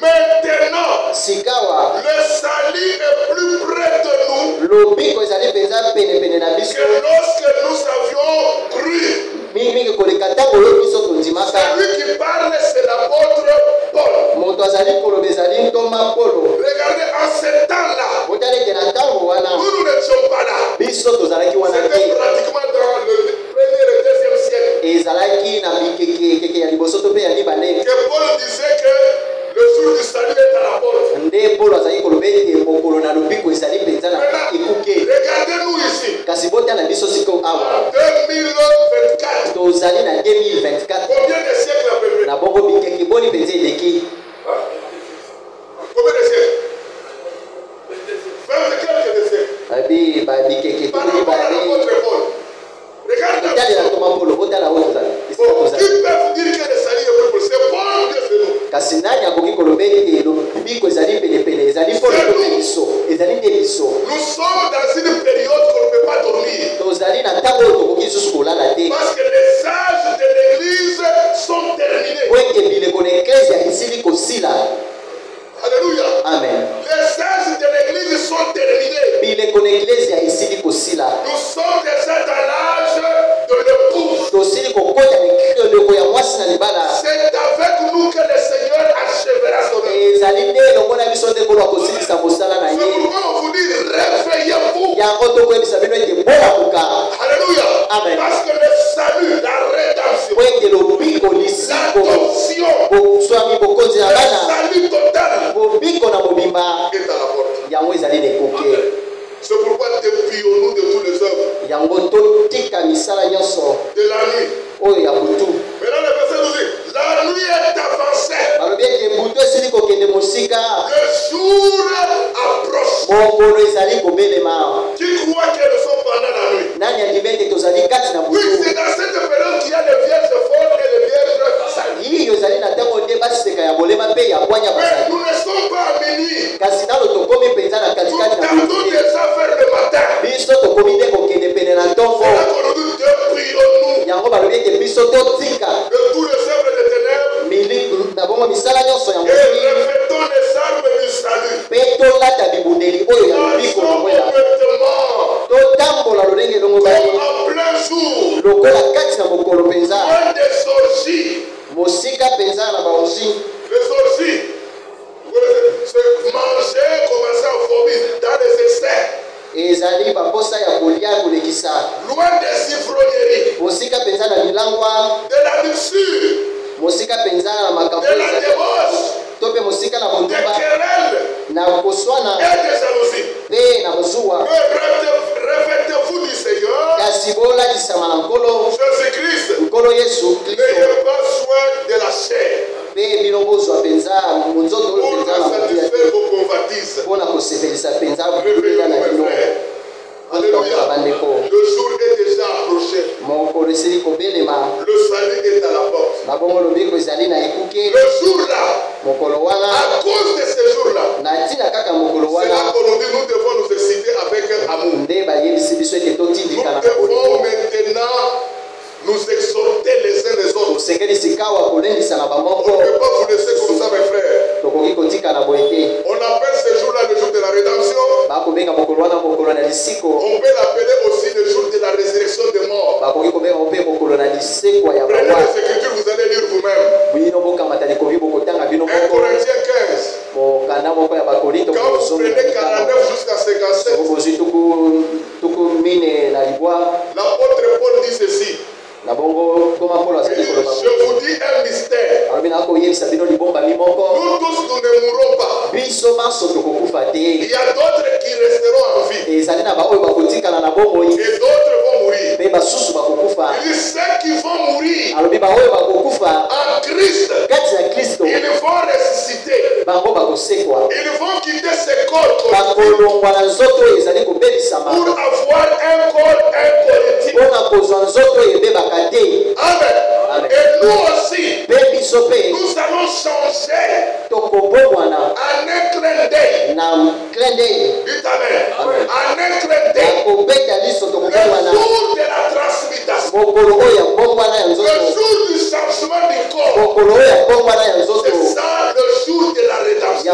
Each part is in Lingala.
maintenant, le salut est plus près de nous que lorsque nous avions cru. Celui qui parle, c'est l'apôtre Paul. Regardez, en ce temps-là, nous n'étions pas là. C'était pratiquement dans le 1er et 2e siècle que Paul disait que le jour du salut est à la porte. Regardez-nous ici. En 2024. Combien de siècles à peu près? Combien de siècles? 20 quelques de siècles. Par rapport à l'apôtre Paul. Regardez. Qui peut vous dire que le salut est plus pour c'est Paul ou c'est nous? Nous sommes dans une période qu'on ne peut pas dormir. Parce que les sages de l'église sont terminés. Alléluia. Amen. Les sages de l'église sont terminés. Nous sommes déjà dans l'âge de l'épouse. C'est avec nous que le Seigneur achèvera son œuvre. C'est pourquoi on vous dit réveillez-vous. Alléluia. Amen. Parce que le salut, la rédemption, l'adoption, le salut total est à la porte. C'est pourquoi déplions-nous de toutes les œuvres de la nuit. Maintenant le verset nous dit, la nuit est avancée. Le jour approche. Qui croit que nous sommes pendant la nuit? Oui, c'est dans cette période qu'il y a les vierges folles et les vierges sages. Mais nous ne sommes pas à minuit. Nous tardons déjà vers le matin. C'est là qu'on nous dit déplions-nous de tous les œuvres de ténèbres et revêtons les armes du salut. Marchons complètement comme en plein jour, loin des orgies. Les orgies, c'est manger, commencer à vomir dans les excès. Loin des ivrogneries, de la luxure, de la débauche, des querelles et des jalousies. Revêtez-vous du Seigneur Jésus-Christ. N'ayez pas soin de la chair pour satisfaire vos convoitises. Réveillons mes frères. Alléluia. Le jour est déjà approché. Le salut est à la porte. Le jour-là, à cause de ce jour-là, c'est là qu'on nous dit nous devons nous exciter avec amour. Nous devons maintenant nous exhorter les uns les autres. On ne peut pas vous laisser comme ça, mes frères. On appelle ce jour-là le jour de la rédemption. On peut l'appeler aussi le jour de la résurrection des morts. Prenez les Écritures, vous allez lire vous-même. 1 Corinthiens 15. Quand vous prenez 49 jusqu'à 57, l'apôtre Paul dit ceci. Je vous dis un mystère. Nous tous, nous ne mourrons pas. Il y a d'autres qui resteront en vie. Et d'autres vont mourir. Il dit ceux qui vont mourir en Christ, ils vont ressusciter. Ils vont quitter ce corps pour avoir un corps incorruptible. Amen. Et nous aussi, nous allons changer en un clin d'œil. Dites amen. En un clin d'œil. Le jour de la transmutation. Le jour du changement du corps. C'est ça le jour de la rédemption.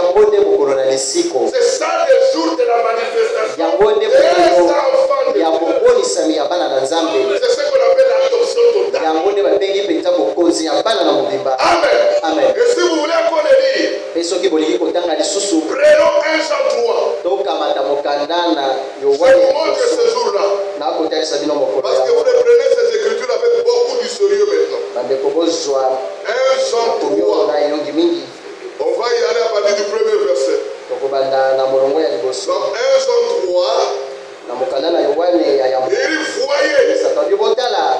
C'est ça le jour de la manifestation des enfants de Dieu. C'est ce qu'on appelle l'adoption totale. Amen. Et si vous voulez encore le lire, prenons 1 Jean 3. Je vous montre ce jour-là. Parce que vous prenez ces écritures avec beaucoup de sérieux maintenant. 1 Jean 3. On va y aller à partir du premier verset. Donc 1 Jean 3. Et voyez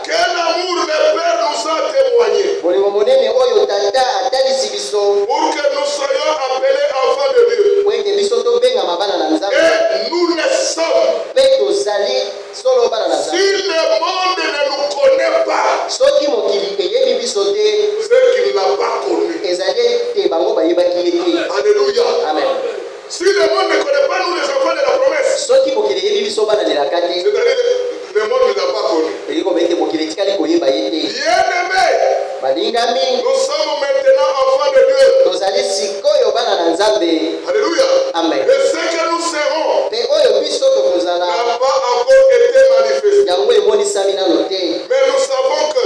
quel amour le Père nous a témoigné pour que nous soyons appelés enfants de Dieu. Et nous le sommes. Si le monde ne nous connaît pas, c'est qu'il ne l'a pas connu. Alléluia. Amen. Si le monde ne connaît pas nous les enfants de la promesse, c'est-à-dire le monde ne l'a pas connu. Bien-aimés, nous sommes maintenant enfants de Dieu. Alléluia. Amen. Et ce que nous serons n'a pas encore été manifesté. Mais nous savons que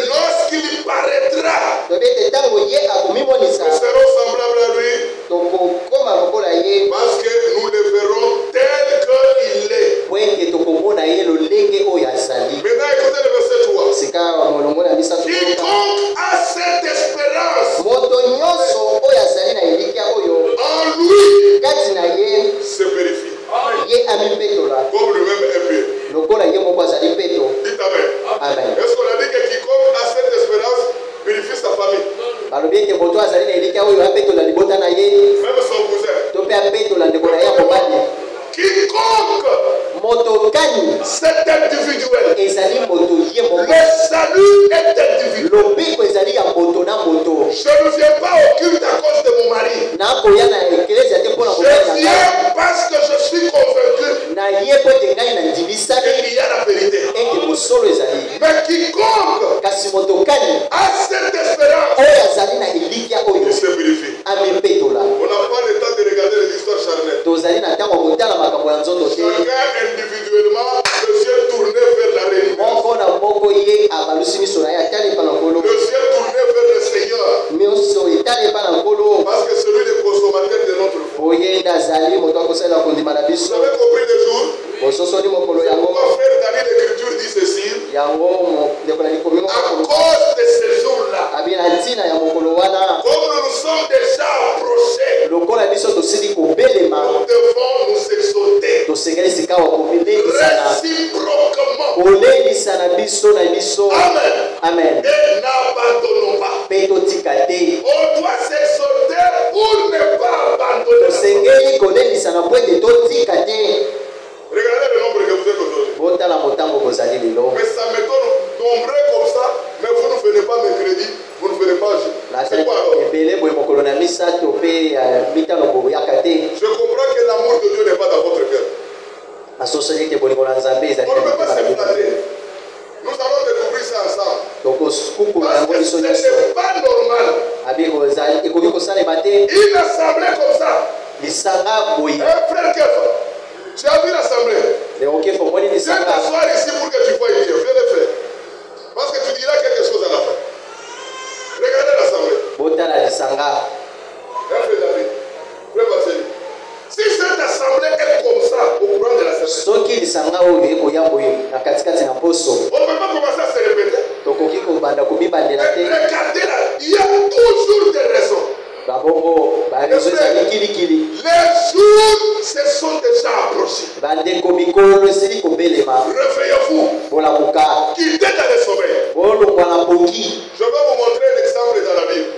lorsqu'il paraîtra, nous serons semblables à lui. Parce que nous le verrons tel qu'il est. Maintenant écoutez le verset 3. Quiconque a cette espérance en lui se purifie. Comme lui-même est pur. Dites Amen. Est-ce qu'on a dit que quiconque a cette espérance purifie sa famille? Même son cousin. Quiconque c'est individuel. Le salut est individuel. Je ne viens pas au culte à cause de mon mari. Je viens parce que je suis convaincu qu'il y a la vérité. Mais quiconque a cette espérance, il se purifie. On n'a pas le temps de regarder les histoires charnelles. Chacun individuellement, le ciel tourné vers la réalité. Le ciel tourné vers le Seigneur. Parce que celui des consommateurs de notre foi. Vous avez compris le jour? Pourquoi frère Daniel l'écriture dit ceci? À cause de ce jour-là, comme nous nous sommes déjà approchés, nous devons nous exhorter réciproquement. Amen. Et n'abandonnons pas. On doit s'exhorter pour ne pas abandonner. Regardez le nombre que vous êtes aujourd'hui. Mais ça m'étonne nombreux comme ça, mais vous ne venez pas mercredi, vous ne venez pas jeudi. C'est quoi alors? Je comprends que l'amour de Dieu n'est pas dans votre cœur. On ne peut pas se flatter. Nous allons découvrir ça ensemble. Parce que ce n'est pas normal. Une assemblée comme ça. Un frère Kefa, tu as vu l'assemblée? Viens t'asseoir ici pour que tu vois bien. Viens le faire. Parce que tu diras quelque chose à la fin. Regardez l'assemblée. Frère David, frère Vassili. Si cette assemblée est comme ça au courant de la semaine, on ne peut pas commencer à se répéter. Regardez là, il y a toujours des raisons. Les jours se sont déjà approchés. Réveillez-vous. Quittez dans le sommeil. Je vais vous montrer un exemple dans la Bible.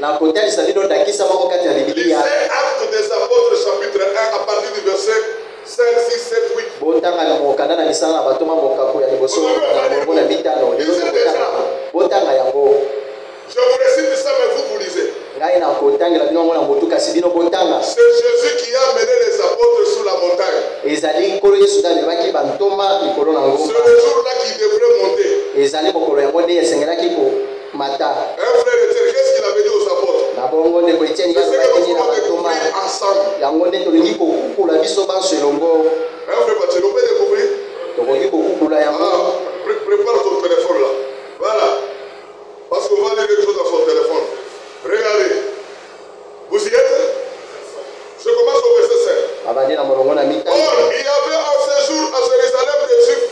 Lisez Actes des Apôtres chapitre 1 à partir du verset 5, 6, 7, 8. Vous avez je vous récite ça, mais vous lisez. C'est Jésus qui a mené les apôtres sur la montagne. C'est le jour-là qui devrait monter. Un frère mpe tolingi kokukula biso banso elongo. Tu peux découvrir? Tokoki kokukula yango. Prépare ton téléphone là. Voilà. Parce qu'on va lire quelque chose dans son téléphone. Regardez. Vous y êtes? Je commence au verset 5. Or, il y avait un séjour à Jérusalem des Juifs.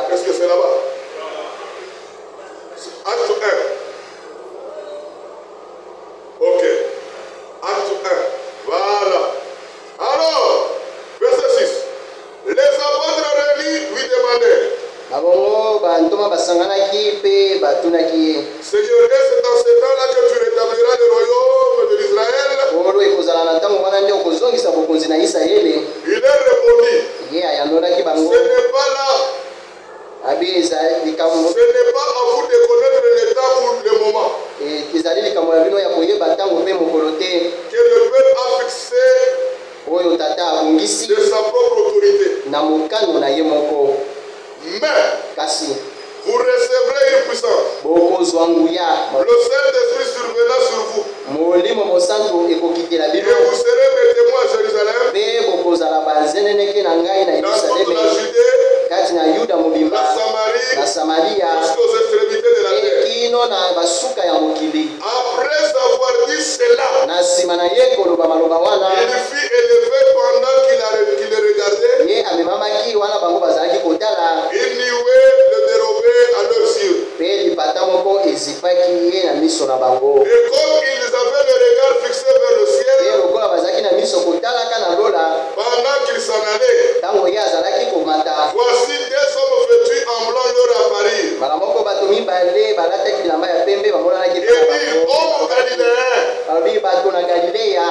Qu'est-ce que c'est là-bas? Acte 1. Ok. Acte 1. Voilà. Alors, verset 6. Les apôtres réunis lui demandaient. Seigneur, est-ce dans ce temps-là que tu rétabliras le royaume de l'Israël? Il leur répondit. Ce n'est pas là. Ce n'est pas à vous de connaître le temps ou le moment. Que le peuple a fixé de sa propre autorité. Mais vous recevrez une puissance. Le Saint-Esprit survenant sur vous. Et vous serez mes témoins à Jérusalem, dans toute la Judée, la Samarie, jusqu'aux extrémités de la terre. Après avoir dit cela, il fut élevé pendant qu'il le regardait. Il nuait le dérobé à leurs yeux. Et comme ils avaient le regard fixé vers le ciel, pendant qu'ils s'en allaient, voici des hommes vêtus en blanc leur apparirent. Et dit, oh Galiléens,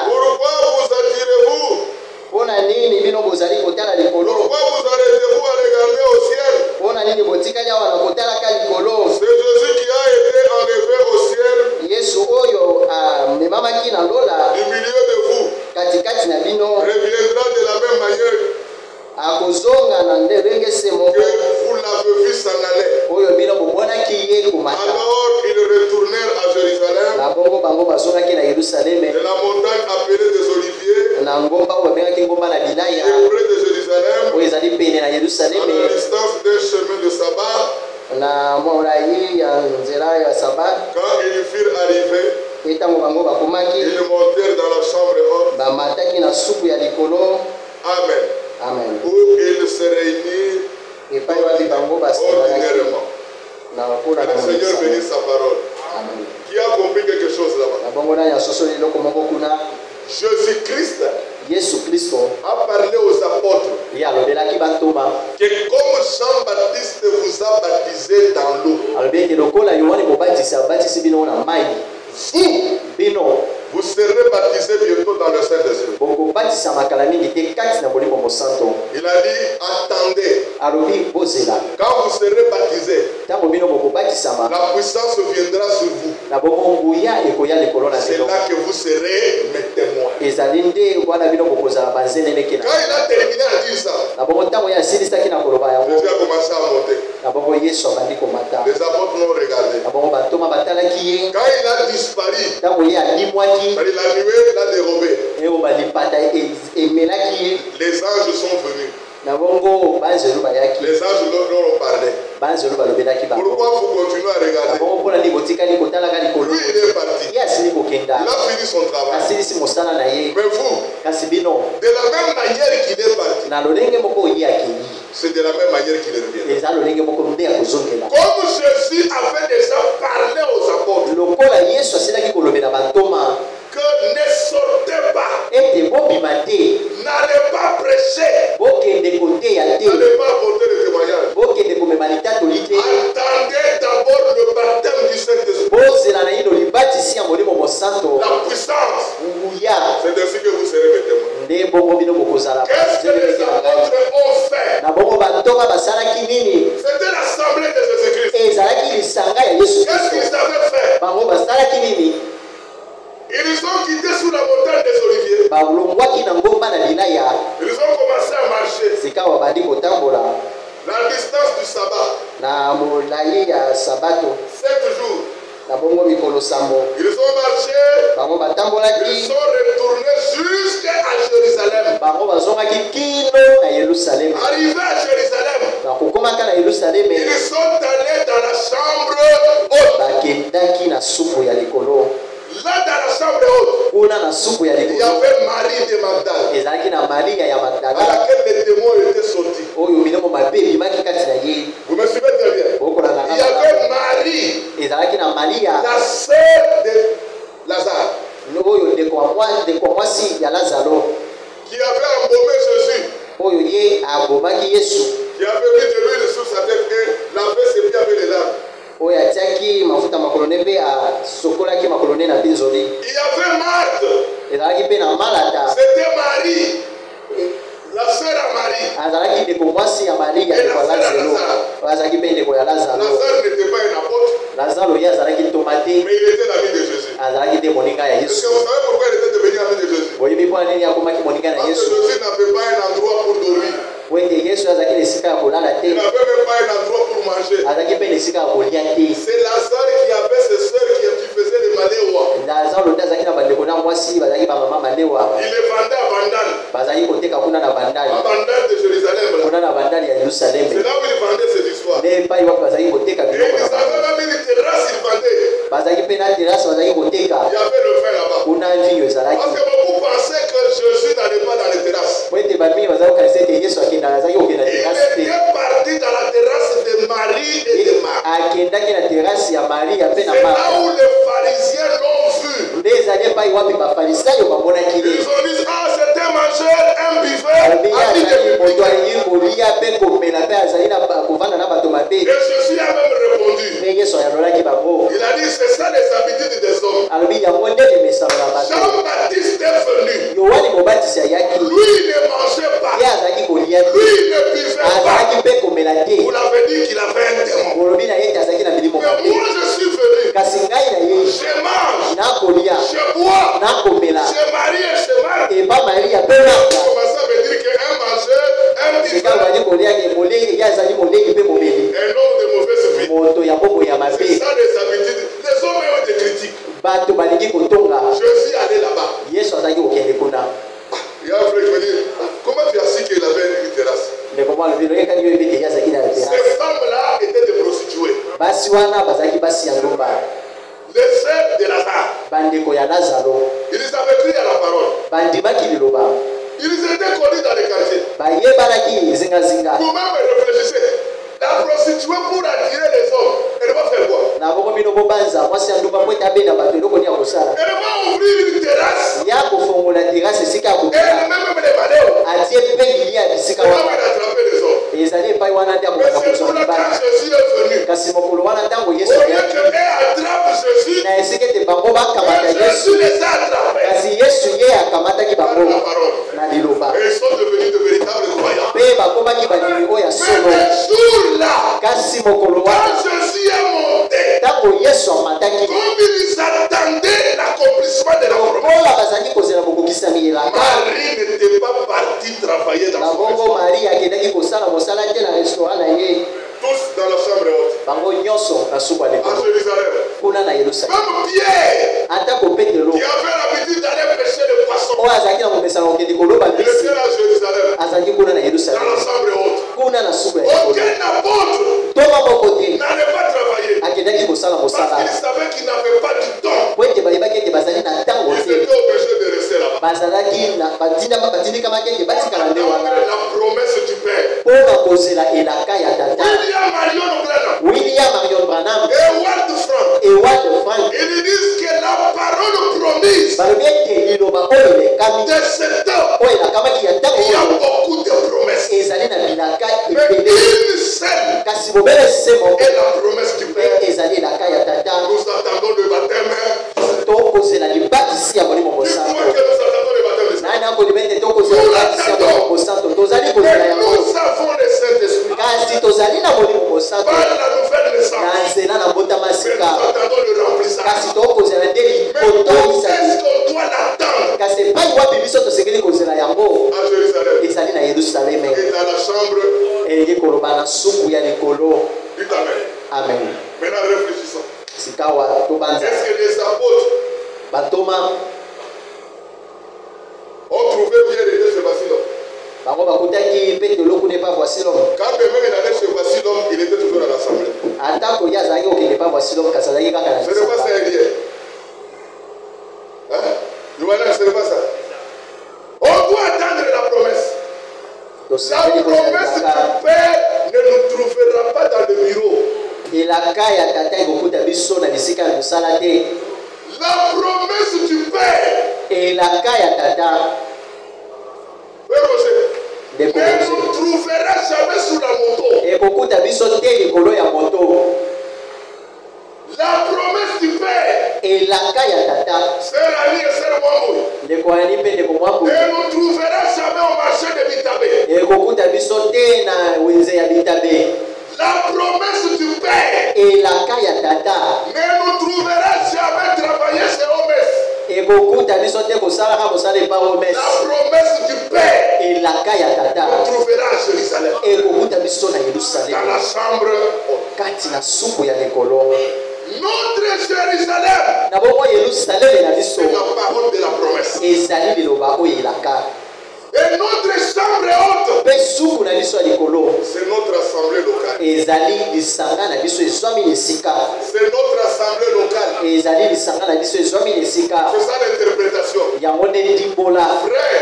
pourquoi vous attirez-vous? Pourquoi vous arrêtez-vous à regarder au ciel? C'est Jésus qui a été enlevé au ciel du milieu de vous. Reviendra de la même manière que vous l'avez vu s'en aller. Alors ils retournèrent à Jérusalem, de la montagne appelée des Oliviers, et auprès de Jérusalem, à la distance d'un chemin de sabbat. Quand ils furent arrivés, ils montèrent dans la chambre haute. Amen. Amen. Où ils se réunirent ordinairement. Que le Seigneur bénisse sa parole. Amen. Qui a compris quelque chose là-bas? Jésus-Christ a parlé aux apôtres que comme Jean-Baptiste vous a baptisé dans l'eau, vous serez baptisés bientôt dans le Saint-Esprit. Il a dit, attendez. Quand vous serez baptisés, la puissance viendra sur vous. C'est là que vous serez mes témoins. Quand il a terminé à dire ça, Jésus a commencé à monter. Les apôtres l'ont regardé. Quand il a disparu, la nuée l'a dérobé. Les anges sont venus. Les anges leur ont parlé. Pourquoi vous continuez à regarder? Lui, il est parti. Il a fini son travail. Mais vous, de la même manière qu'il est parti, c'est de la même manière qu'il revient. Comme Jésus avait déjà parlé aux apôtres, que ne sortez pas, n'allez pas prêcher, n'allez pas apporter le témoignage. Attendez d'abord le baptême du Saint-Esprit. La puissance. C'est ainsi que vous serez mes témoins. Qu'est-ce que les apôtres ont fait? C'était l'assemblée de Jésus-Christ. Qu'est-ce qu'ils avaient fait? Ils ont quitté sous la montagne des Oliviers. Ils ont commencé à marcher. La distance du sabbat. 7 jours. Ils ont marché. Ils sont retournés jusqu'à Jérusalem. Arrivés à Jérusalem, ils sont allés dans la chambre haute. Là, dans la chambre haute, il y avait Marie de Magdala, à laquelle les démons étaient sortis. Vous me suivez très bien. Il y avait Marie, la sœur de Lazare, qui avait embaumé Jésus, qui avait mis de l'huile sur sa tête et lavé ses pieds avec les larmes. Il y avait Marthe, c'était Marie, la sœur à Marie, et la sœur à Lazare. Lazare n'était pas un apôtre, mais il était l'ami de Jésus. Est-ce que vous savez pourquoi il était devenu ami de Jésus? Parce que Jésus n'avait pas un endroit pour dormir. Il n'avait même pas un endroit pour manger. C'est Lazare qui avait ses sœurs qui faisaient les maléois. Il les vendait à Bandal. À Bandal de Jérusalem. C'est là où il vendait ses histoires. Et ils avaient même une terrasse, ils vendaient. Il y avait le vin là-bas. Parce que beaucoup pensaient que Jésus n'allait pas dans les terrasses. Il était parti dans la terrasse de Marie et de Marthe. C'est là où les pharisiens l'ont vu. Ils ont dit, ah, c'est un mangeur, un buveur, ami de public. Et Jésus a même répondu. Il a dit, c'est ça les habitudes des hommes. Jean-Baptiste est venu. Lui ne mangeait pas. Lui ne buvait pas. Vous l'avez dit qu'il avait un démon. Mais moi je suis venu. Je mange. Je bois. Je marie et je marre. Vous commencez à me dire qu'un mangeur, un buveur, un homme de mauvaise vie. C'est ça les habitudes. Les hommes ont des critiques. Je suis allé là-bas. Il y a un frère qui me dit, comment tu as su qu'il avait une terrasse? Ces femmes-là étaient des prostituées. Les sœurs de Lazare. Ils avaient crié à la parole. Ils étaient connus dans les quartiers. Vous-même réfléchissez. La prostituée pour attirer les hommes, elle va faire quoi? Elle va ouvrir une terrasse. Elle-même les balais. Elle va attraper les hommes. Mais c'est pour là quand Jésus est venu. Au lieu qu'elle attrape Jésus, Jésus les a attrapés. Par la parole. Et ils sont devenus de véritables croyants. Mais ce jour-là, quand Jésus est monté, comme ils attendaient l'accomplissement de la promesse, Marie n'était pas partie travailler dans son restaurant. Tous dans la chambre haute. À Jérusalem. Même Pierre, qui avait l'habitude d'aller pêcher le poisson, il était à Jérusalem. Dans la chambre haute. Aucun apôtre n'allait pas travailler. Parce qu'il savait qu'il n'avait pas du temps. Ils étaient obligés de rester là-bas. La promesse du Père. William Marion Branham et Ward Frank, ils disent que la parole promise de cet homme, il y a beaucoup de promesses. Mais une seule est la promesse du Père. Nous attendons le baptême. Dites-moi que nous attendons le baptême. Mais nous avons le Saint-Esprit. Par la nouvelle naissance. Mais nous attendons le remplissage. Mais où est-ce qu'on doit l'attendre? À Jérusalem. Et dans la chambre. Dites Amen. Amen. Est-ce que les apôtres ont trouvé Pierre était chez voici l'homme? Quand même il allait chez voici l'homme, il était toujours à l'assemblée. Ce n'est pas ça hier. Hein? Ce n'est pas ça. On doit attendre la promesse. La promesse du Père ne nous trouvera pas dans le bureau. La promesse du Père ne nous trouvera jamais sous la moto. La promesse du Père, sœur Ali et sœur Mwamboui, ne nous trouvera jamais au marché de Bitabé. La promesse du Père ne nous trouvera jamais travailler chez Omes. La promesse du Père nous trouvera à Jérusalem. Dans la chambre. Notre Jérusalem, c'est la parole de la promesse. Et notre chambre haute, c'est notre assemblée locale. C'est notre assemblée locale. C'est ça l'interprétation. Frère,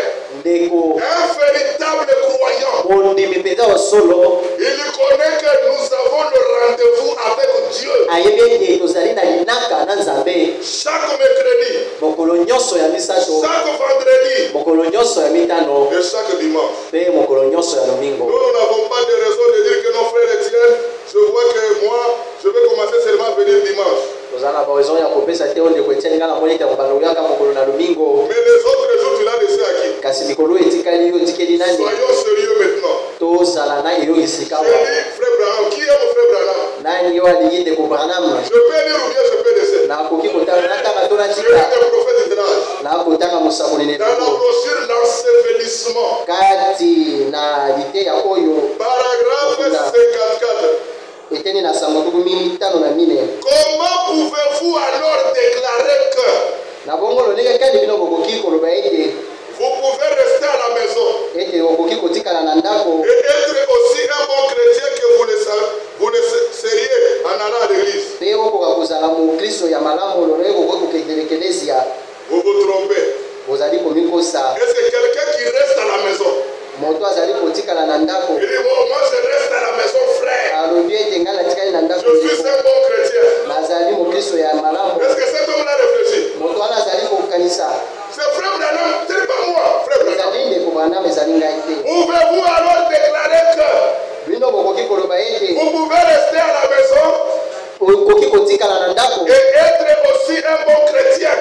un véritable croyant, il connaît que nous avons le rendez-vous avec Dieu. Chaque mercredi, chaque vendredi et chaque dimanche. Nous n'avons pas de raison de dire que nos frères Etienne, je vois que moi, je vais commencer seulement à venir dimanche. Mais les autres jours, tu l'as laissé à qui? Soyons sérieux maintenant. Je dis, frère Branham, qui est mon frère Branham? Je peux lire ou bien je peux laisser? Je lis le prophète Idrage. Dans la brochure l'ensevelissement. Paragraphe 54. Comment pouvez-vous alors déclarer que vous pouvez rester à la maison et être aussi un bon chrétien que vous le seriez en allant à l'église? Vous vous trompez. Est-ce que quelqu'un qui reste à la maison, il dit, bon, moi je reste à la maison, frère, je suis un bon chrétien? Est-ce que cet homme-là réfléchit? C'est frère Branham, ce n'est pas moi, frère Branham. Pouvez-vous alors déclarer que vous pouvez rester à la maison et être aussi un bon chrétien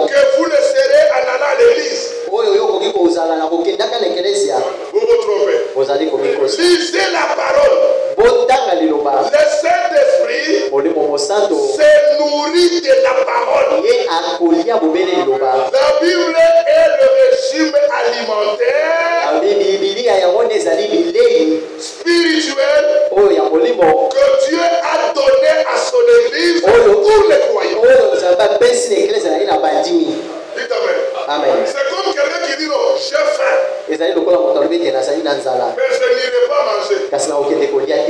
que vous le serez en allant à l'église? Vous vous trompez. Lisez la parole. Le Saint-Esprit se nourrit de la parole. La Bible est le régime alimentaire spirituel que Dieu a donné à son église pour les croyants. Dites amen. C'est comme quelqu'un qui dit non, j'ai faim. Mais je n'irai pas manger.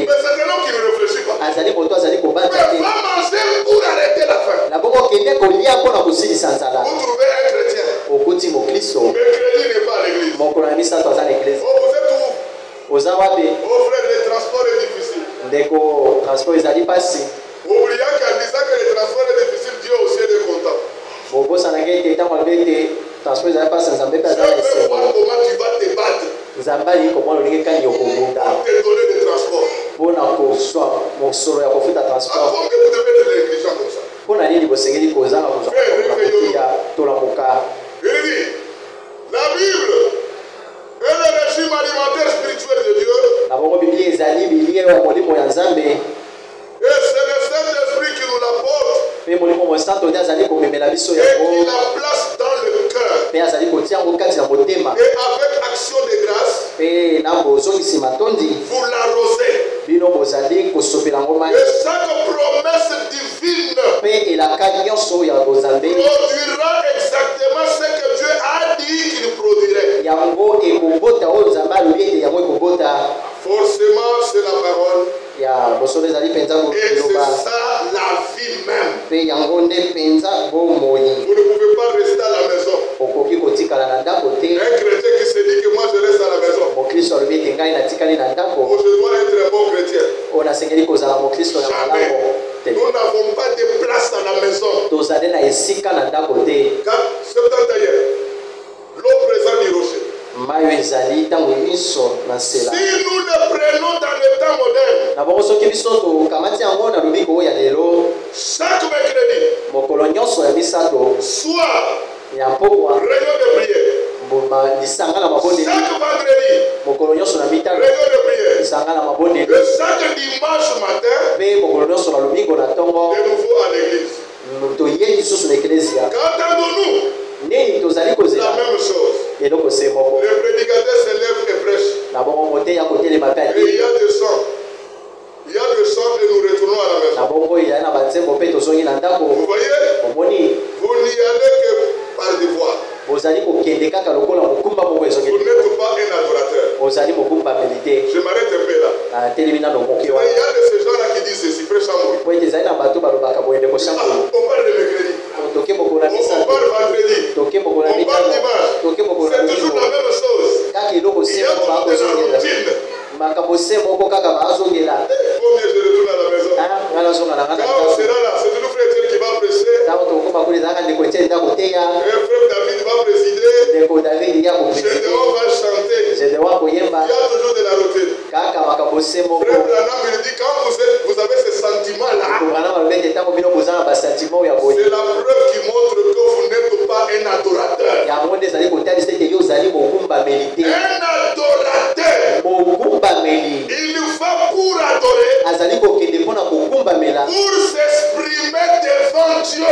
Mais c'est un homme qui ne réfléchit pas. Mais va manger pour arrêter la faim. Vous trouvez un chrétien. Mercredi n'est pas à l'église. Oh, vous êtes où? Oh frère, le transport est difficile. Oubliez qu'en disant que le transport est difficile, Dieu aussi est content. Je veux voir comment tu vas te battre pour te donner le transport. Pourquoi vous devez être négligent comme ça? Il dit, la Bible est le régime alimentaire spirituel de Dieu. Et c'est le Saint-Esprit qui nous l'apporte et qui la place dans le cœur. Et avec action de grâce, vous l'arrosez. Et chaque promesse exactement ce que Dieu a dit qu'il produirait. Forcément, c'est la parole. Et c'est ça la vie même. Vous ne pouvez pas rester à la maison. Un chrétien qui se dit que moi je reste à la maison. Oh, je dois être un bon chrétien. Jamais. Nous n'avons pas de place à la maison. L'eau présente du rocher. Si nous le prenons dans le temps moderne, chaque mercredi, soit réunion de prière. Chaque vendredi, réunion de prière. Et chaque dimanche matin, de nouveau à l'église. Qu'entendons-nous? La même chose. Le prédicateur se lève et prêche. Et il y a du sang. Il y a du sang et nous retournons à la maison. Vous voyez? Vous n'y allez que par devoir. Vous n'êtes pas un adorateur. Je m'arrête un peu là. Il y a de ces gens-là qui disent ceci, frère Samoui. On parle de mercredi. On parle vendredi. On parle dimanche. C'est toujours la même chose. Il y a toujours de la routine. Combien je retourne à la maison? Quand on sera là, c'est toujours frère Etienne qui va prêcher. Frère David va présider. Gédéon va chanter. Il y a toujours de la routine. Frère Branham me dit quand vous avez ce sentiment-là, c'est la preuve qui montre que vous n'êtes pas un adorateur. Un adorateur, il va pour adorer, pour s'exprimer devant Dieu,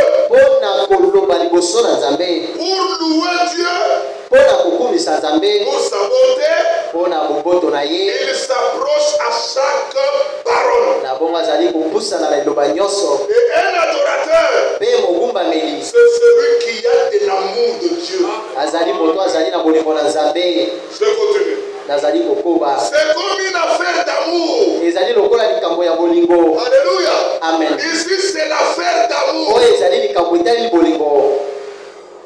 pour louer Dieu, pour sa bonté. Il s'approche à chaque parole. Et un adorateur, c'est celui qui a de l'amour de Dieu. Je continue. C'est comme une affaire d'amour. Alléluia. Amen. Ici, c'est l'affaire d'amour.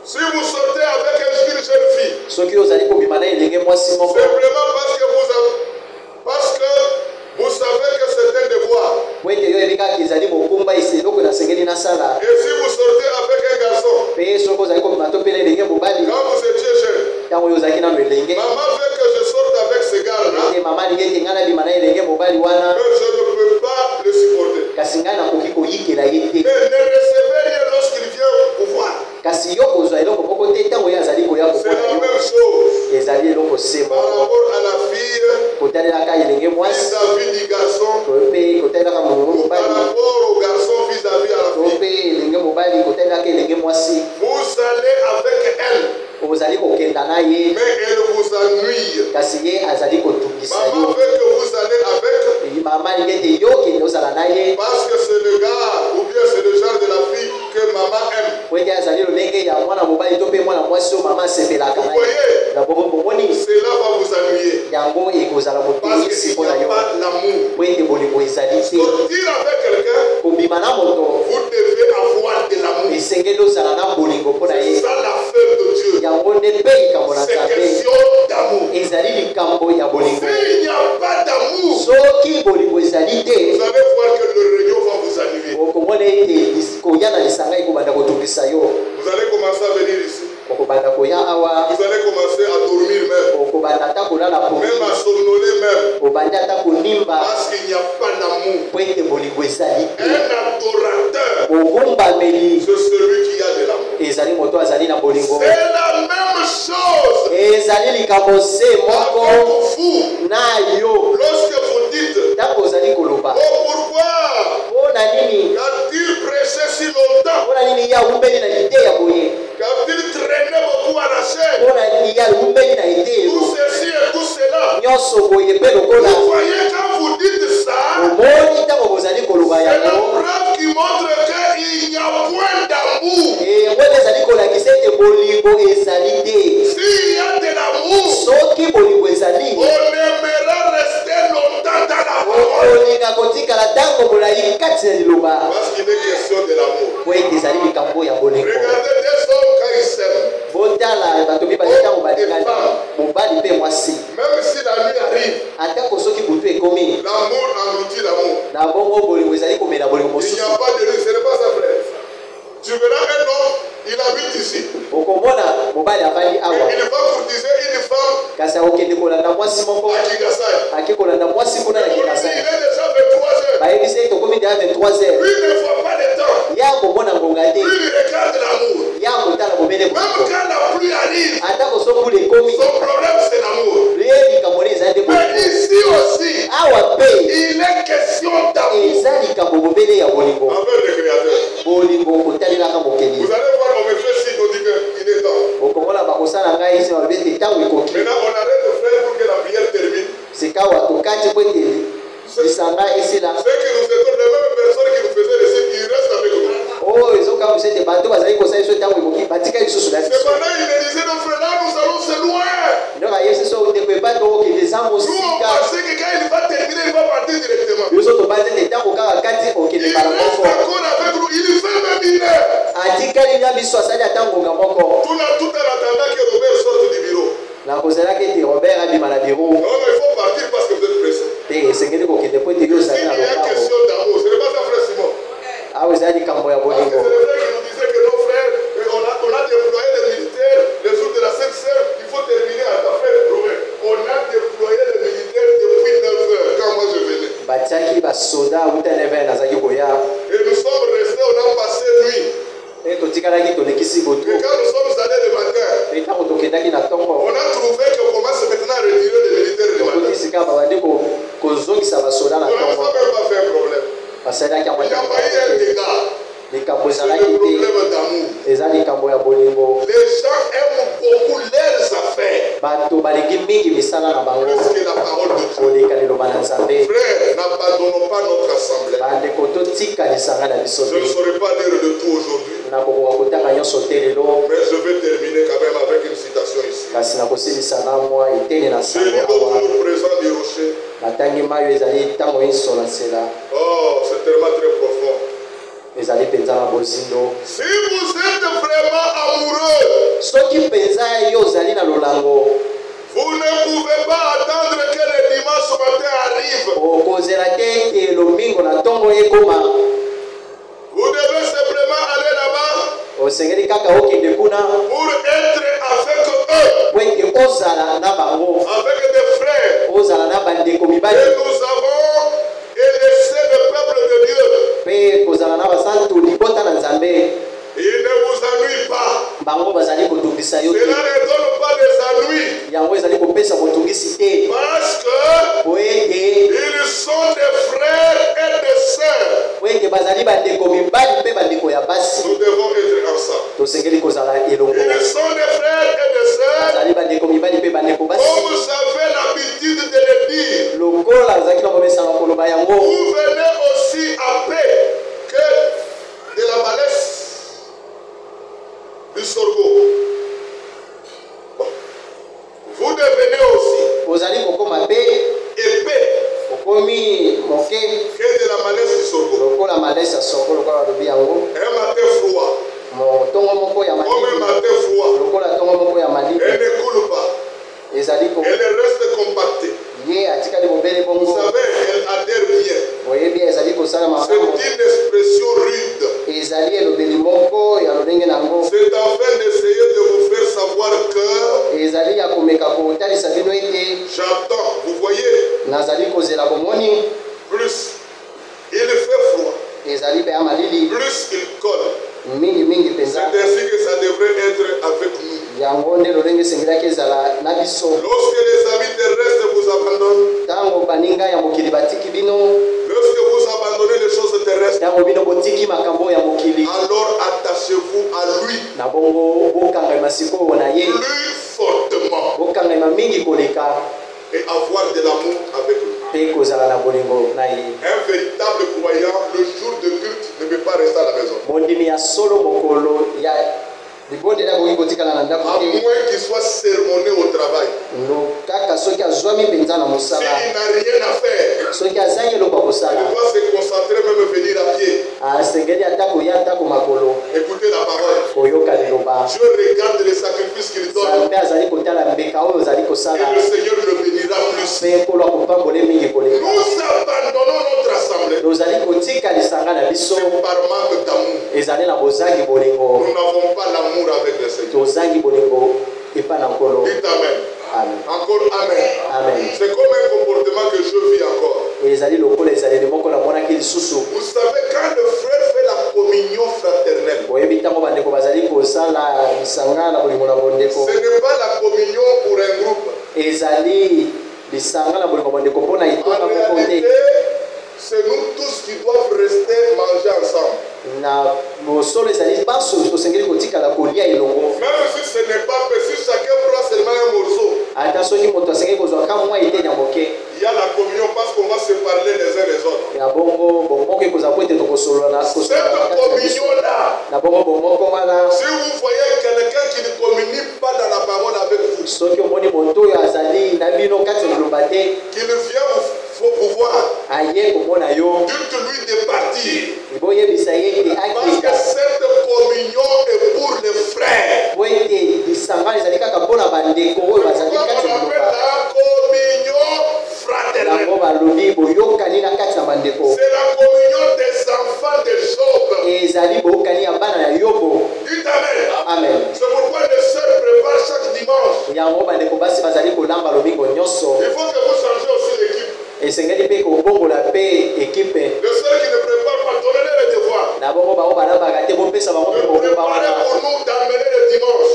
Si vous sortez avec une jeune fille, simplement parce que vous savez que c'est un devoir. Et si vous sortez avec un garçon, quand vous étiez jeune, maman veut que je sorte avec ce gars-là, mais je ne peux pas le supporter. Mais ne recevez rien lorsqu'il vient vous voir. C'est la même chose par rapport à la fille vis-à-vis du garçon, ou par rapport au garçon vis-à-vis à la fille. Vous allez avec elle, mais elle vous ennuie. Maman veut que vous allez avec, parce que c'est le gars ou bien c'est le genre de la fille que maman aime. Vous voyez, cela va vous ennuyer. Parce qu'il n'y a pas l'amour. Sortir avec quelqu'un, vous devez avoir de l'amour. C'est ça l'affaire de Dieu. C'est question d'amour. S'il n'y a pas d'amour, vous allez voir que le réunion va vous ennuyer. Vous allez commencer à venir ici. Vous allez commencer à dormir même. Même à somnoler même. Parce qu'il n'y a pas d'amour. Un adorateur, c'est celui qui a de l'amour. C'est la même chose avec vous. Lorsque vous dites, oh pourquoi a-t-il prêché si longtemps? Qu'a-t-il traîné beaucoup à la chaîne? Tout ceci et tout cela. Vous voyez, quand vous dites ça, c'est la preuve qui montre qu'il n'y a point bolingo ezali te. S'il y a de l'amour, soki bolingo ezali, on aimera rester longtemps dans la parole. olinga kotikala ntango molai kati na liloba. Parce qu'il est question de l'amour. Po ete ezali likambo ya bolingo. Regardez des hommes quand ils s'aiment. Botala bato mibale ntango balingani, mobali mpe mwasi. Même si la nuit arrive, atako soki butu ekomi, l'amour engloutit l'amour. na bongo bolingo ezali komela bolingo Il mosusu. n'y a pas de nuit, ce n'est pas ça, frère. Tu verras un homme, il habite ici. Okomona mobali avandi awa, Il va courtiser une femme kasi akokende kolanda mwasi moko, à Kingasai. akekolanda mwasi kuna na Il Kingasai. est déjà 23 heures. bayebisi ete tokomi deja 23h. Lui ne voit pas le temps. ya komona ngonga te, Lui, il regarde l'amour. ya kotala mobele Même mosusu. quand la pluie arrive, atako sokula ekomi, son problème c'est l'amour. ye likambo ne eza te Mais bolingo. ici aussi, awa mpe il est question d'amour eza likambo mobele ya bolingo. envers le Créateur. bolingo kotalelaka mokeli. Vous allez voir, on me fait signe, on dit qu'il est temps. okomona bakosala ngai esi balobi ete ntango ekoki. Maintenant, on arrête de faire pour que la prière termine. sikawa tokati po ete lisanga esila. C'est que nous étions les mêmes personnes qui nous faisaient le signe, ils restent avec nous. oyo ezokabwisa ete bato bazali kosala biso ntango ekoki batika lisusu na biso. Cependant, il me disait, non frère, là, nous allons se loin. ndenge ayesi so ndeko ebanda okende eza Nous, on mosika. pensait que quand il va terminer, il va partir directement. biso tobanza ete ntango kaka kati okende Il mbala reste moko. encore avec nous, il fait même une heure. atikali na biso asali ata ngonga moko. Tout en attendant que Robert sorte du bureau. nakozalaki ete robert abima na biro Non, non, il faut partir parce que vous êtes pressé. te esengeli kokende po ete yo S'il ozali y na a lopango. question d'amour, ce n'est pas ça, frère Simon. awa eza likambo ya Parce que bolingo. c'est le frère qui nous disait que nos frères, on a déployé les militaires le jour de la Sainte Sœur. Il faut terminer à ta frère Robert. On a déployé les militaires depuis 9 heures quand moi je venais. batiaki basoda uta 9h nazalaki koya. Et nous sommes restés, on a passé nuit. e totikalaki tolekisi botu. Et quand nous sommes allés le matin, e ntango tokendaki na ntongo on a trouvé qu'on commence maintenant à retirer les militaires le matin. tokoti sika babandi kozongisa basoda na On n'a ntongo. même pas fait un problème. basalaki yango Il n'y a pas eu un dégât. likambo C'est ezalaki le te, problème d'amour. eza likambo ya bolingo. Les gens aiment beaucoup leurs affaires bato balingi mingi misala na bango plus que la parole de Dieu. koleka liloba na nzambe. Frère, n'abandonnons pas notre assemblée. bandeko totika lisanga na biso Je ne te. saurais pas lire le tout aujourd'hui, nakokoka kotanga nyonso te lelo, mais je vais terminer quand même avec une citation ici. kasi nakosilisa na mwa eteni na Je lis sango l'autre awa. jour présent du rocher. natangi mayo ezali ntango nyonso na nzela, Oh, c'est tellement très profond. ezali mpenza na bozindo. Si vous êtes vraiment amoureux, soki mpenza yo ozali na lolango, vous ne pouvez pas attendre que le dimanche matin arrive. okozela te ete lomingo na ntongo ekoma. Vous devez simplement aller là-bas osengeli kaka okende kuna pour être avec eux, po ete ozala na bango, avec des frères. ozala na bandeko Et mibali, nous avons laissé le peuple de Dieu. mpe kozala na basantu libota na nzambe. Il ne vous ennuie pas. bango bazali kotungisa yo te, Cela ne donne pas des ennuis. yango ezali kopesa motungisi te, Parce que po ete ils sont des frères et des sœurs. po ete bazali bandeko mibali mpe bandeko ya basi. Nous devons être ensemble. tosengeli kozala elongo, Ils sont des frères et des sœurs. bazali bandeko mibali mpe bandeko Comme basi. vous avez l'habitude de le dire, lokola azalaki na komesana koloba yango, vous venez aussi à paix que de la balesse du sorgho. Bon. Vous devenez aussi ozali kokoma mpe épais okomi moke que de la balesse du sorgho. lokola malesa songo, lokola balobi yango Un matin froid, motongo moko ya comme un malili, matin froid, lokola ntongo moko ya malili elle ne coule pas, ezali ko elle reste compactée. ye atikali mobele Vous bongo, savez, elle adhère bien. oyebi ezali kosala C'est malamu, une expression rude. ezali elobeli moko ya lolenge na yango, C'est afin d'essayer de vous faire savoir que ezali ya komeka kotalisa bino ete j'attends. Vous voyez, nazali kozela bomoni, plus il fait froid, ezali mpe ya malili plus il colle. mingi C'est mpenza. ainsi que ça devrait être avec nous. yango nde lolenge esengelaki ezala na biso. Lorsque les amis terrestres vous abandonnent, ntango baninga ya mokili batiki bino, lorsque vous abandonnez les choses terrestres, ntango bino botiki makambo ya mokili, alors attachez-vous à lui na bongo bokangama sikoyo na ye, plus fortement bokangama mingi koleka, et avoir de l'amour avec lui. mpe kozala na bolingo na ye. Un véritable croyant, le jour de culte, ne peut pas rester à la maison. mondimi ya solo mokolo ya À moins qu'il soit sermonné au travail. S'il n'a rien à faire, il doit se concentrer, même venir à pied. Écoutez la parole. Dieu regarde les sacrifices qu'il donne. Et le Seigneur le bénira plus. Nous abandonnons notre assemblée. C'est par manque d'amour. Nous n'avons pas l'amour avec le Seigneur. Dites Amen. Encore Amen. C'est comme un comportement que je vis encore. Vous savez, quand le frère fait la communion fraternelle, ce n'est pas la communion pour un groupe. En réalité, c'est nous tous qui doivent rester manger ensemble. Même si ce n'est pas si chacun prend seulement un morceau. Il y a la communion parce qu'on va se parler les uns les autres. Cette communion-là, si vous voyez quelqu'un qui ne communie pas dans la parole avec vous, qu'il vient vous pouvoir, dites-lui de partir. Parce que cette communion est pour les frères. Pourquoi on appelle la communion fraternelle? C'est la communion des enfants de Job. Dites Amen. C'est pourquoi les sœurs préparent chaque dimanche. Il faut que vous changez aussi l'équipe. Les sœurs qui ne préparent pas, donnez-les les devoirs. Préparez pour nous d'amener le dimanche.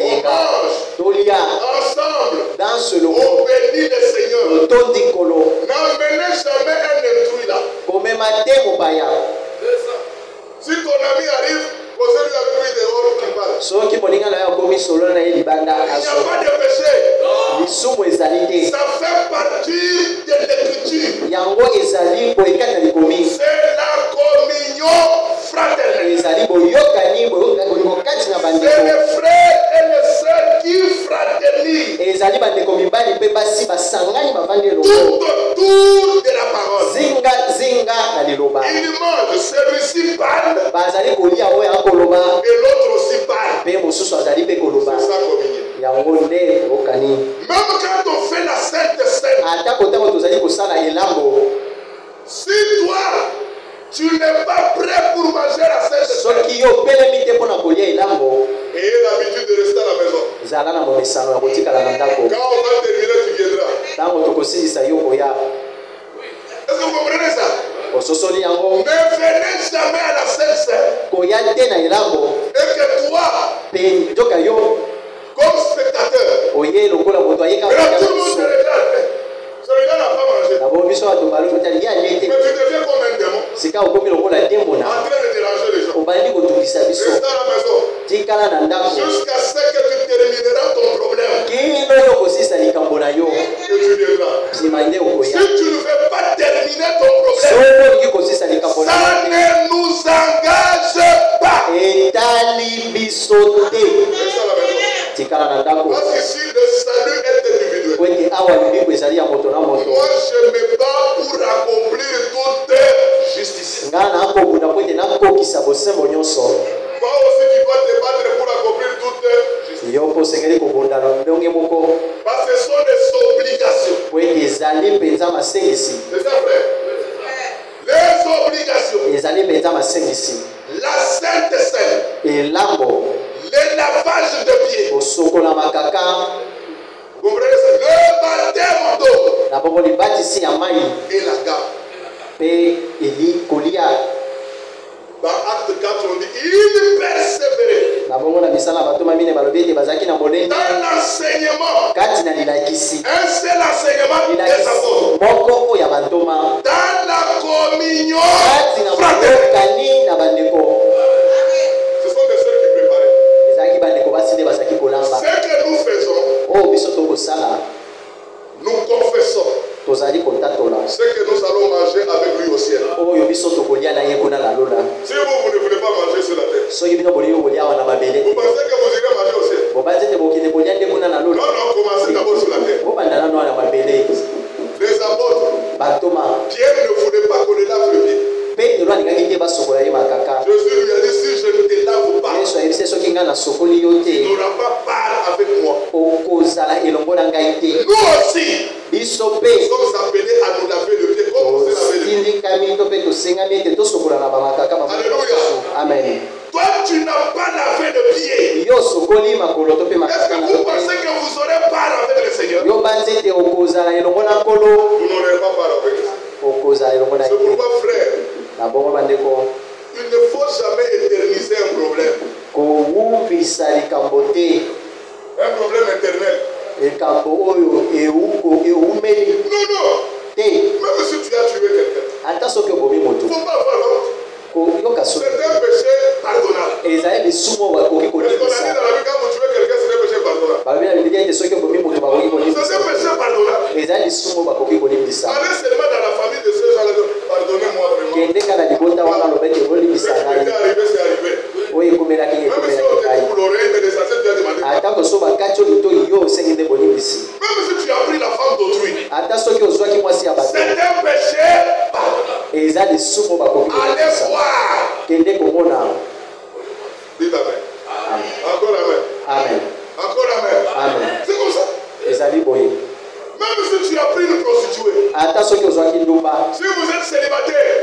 On mange ensemble. On bénit le Seigneur. N'emmenez jamais un intrus là. Si ton ami arrive, posez-lui avec lui dehors qu'il parle. Il n'y a pas de péché. Ça fait partie de l'écriture. C'est la communion fraternelle. C'est les frères et les sœurs qui fraternisent tout autour de la parole. Il mange, celui-ci parle et l'autre aussi parle. C'est ça communion. Même quand on fait la Sainte Seine, si toi tu n'es pas prêt pour manger la Sainte Seine, ayez l'habitude de rester à la maison. Quand on va terminer, tu viendras. Est-ce que vous comprenez ça? Ne venez jamais à la Sainte Seine. Et que toi, comme spectateur, et là, tout le monde te regarde. Celui-là n'a pas mangé. Mais tu deviens comme un démon. En train de déranger les gens. Reste à la maison. Jusqu'à ce que tu termineras ton problème. Que tu viendras. Si tu ne veux pas terminer ton problème, ça ne nous engage pas. Reste à la maison. Parce qu'ici, le salut est individuel. Moi, je me bats pour accomplir toute justice. Toi aussi, tu dois te battre pour accomplir toute justice. Parce que ce sont des obligations. C'est ça, frère. Les obligations. La Sainte Seine. Le lavage de pieds. Vous comprenez ça? Le baptême d'eau. Et la gamme. Dans Acte 4, on dit il persévérait. Dans l'enseignement. Un seul enseignement des apôtres. Dans la communion fraternelle. Ce sont des sœurs qui préparaient. Ce que nous faisons, nous confessons ce que nous allons manger avec lui au ciel. Si vous ne voulez pas manger sur la terre, Vous pensez que vous irez manger au ciel? Non, commencez d'abord sur la terre. Les apôtres, Pierre ne voulait pas qu'on les lave le pied. Jésus lui a dit, si je ne te lave pas, tu n'auras pas part avec moi. Nous aussi, nous sommes appelés à nous laver le pied comme vous laver le pied. Alléluia. Amen. Toi, tu n'as pas lavé le pied. Est-ce que vous pensez que vous aurez part avec le Seigneur? Vous n'aurez pas part avec le Seigneur. C'est pourquoi, frère, il ne faut jamais éterniser un problème. Un problème éternel. Non. Même si tu as tué quelqu'un, il ne faut pas avoir honte. C'est un péché pardonnable. Est-ce qu'on a dit dans la Bible, quand vous tuez quelqu'un, c'est un péché pardonnable? C'est un péché pardonnable. Allez seulement dans la famille de ces gens-là. Pardonnez-moi vraiment. C'est arrivé. Même si on te coupe l'oreille, mais l'essentiel, tu as demandé. Même si tu as pris la femme d'autrui, c'est un péché pardonnable. Allez voir. Dites amen. Encore amen. Amen. Encore amen. Amen. C'est comme ça. Même si tu as pris une prostituée, si vous êtes célibataire,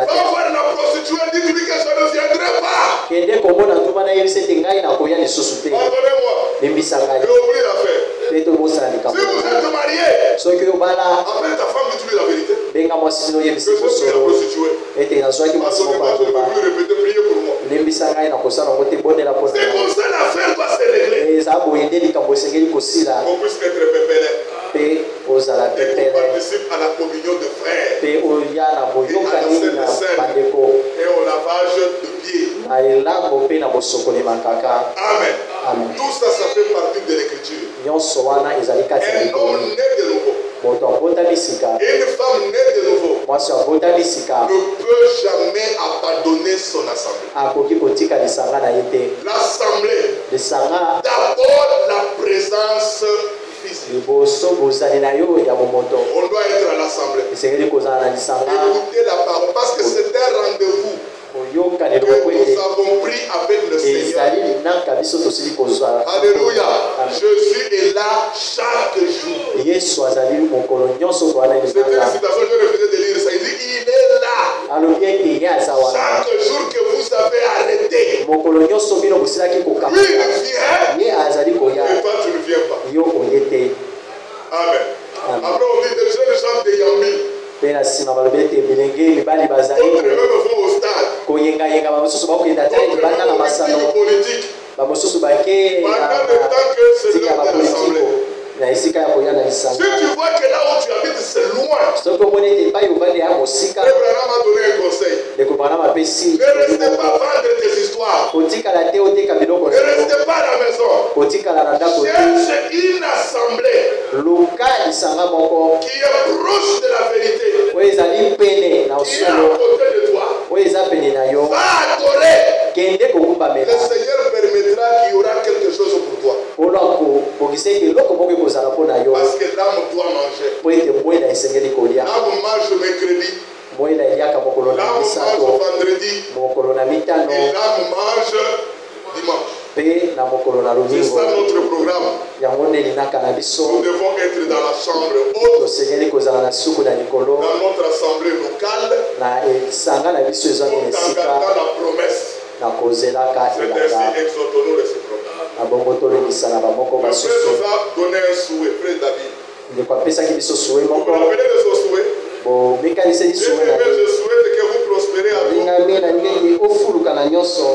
va voir la prostituée, dites-lui que ça ne viendrait pas. Pardonnez-moi. J'ai oublié l'affaire. Si vous êtes marié, appelle ta femme, dis-lui la vérité. Que je suis la prostituée. Pardonnez-moi, je ne peux plus répéter, priez pour moi. C'est comme ça l'affaire doit se régler. On puisse être pépélé. Et qu'on participe à la communion de frères. Et à la Sainte Seine. Et au lavage de pieds. Amen. Tout ça, ça fait partie de l'écriture. Un homme né de nouveau. Et une femme née de nouveau ne peut jamais abandonner son assemblée. L'assemblée, d'abord la présence physique. On doit être à l'assemblée. Écoutez la parole parce que c'est un rendez-vous que nous avons pris avec le Seigneur. Alléluia. Jésus est là chaque jour. C'était une citation, je refusais de lire ça. Il dit, il est là. Chaque jour que vous avez arrêté, lui il vient et toi tu ne viens pas. Amen. Après on dit des jeunes chantent des yambis. D'autres même vont au stade. D'autres même au meeting politique. Pendant le temps que c'est l'heure de l'assemblée. Si tu vois que là où tu habites c'est loin, Abraham m'a donné un conseil. Ne restez pas vendre tes histoires. Ne restez pas à la maison. Cherche une assemblée qui est proche de la vérité, qui est à côté de toi. Va adorer. Le Seigneur permettra qu'il y aura quelque chose pour toi. Parce que l'âme doit manger. L'âme mange mercredi. L'âme mange vendredi. Et l'âme mange dimanche. C'est ça notre programme. Nous devons être dans la chambre haute, dans notre assemblée locale, tout en gardant la promesse. C'est ainsi, exhortons-nous de ce programme. Le frère nous a donné un souhait, frère David. Vous vous rappelez de ce souhait? Je souhaite que vous prospérez à vous.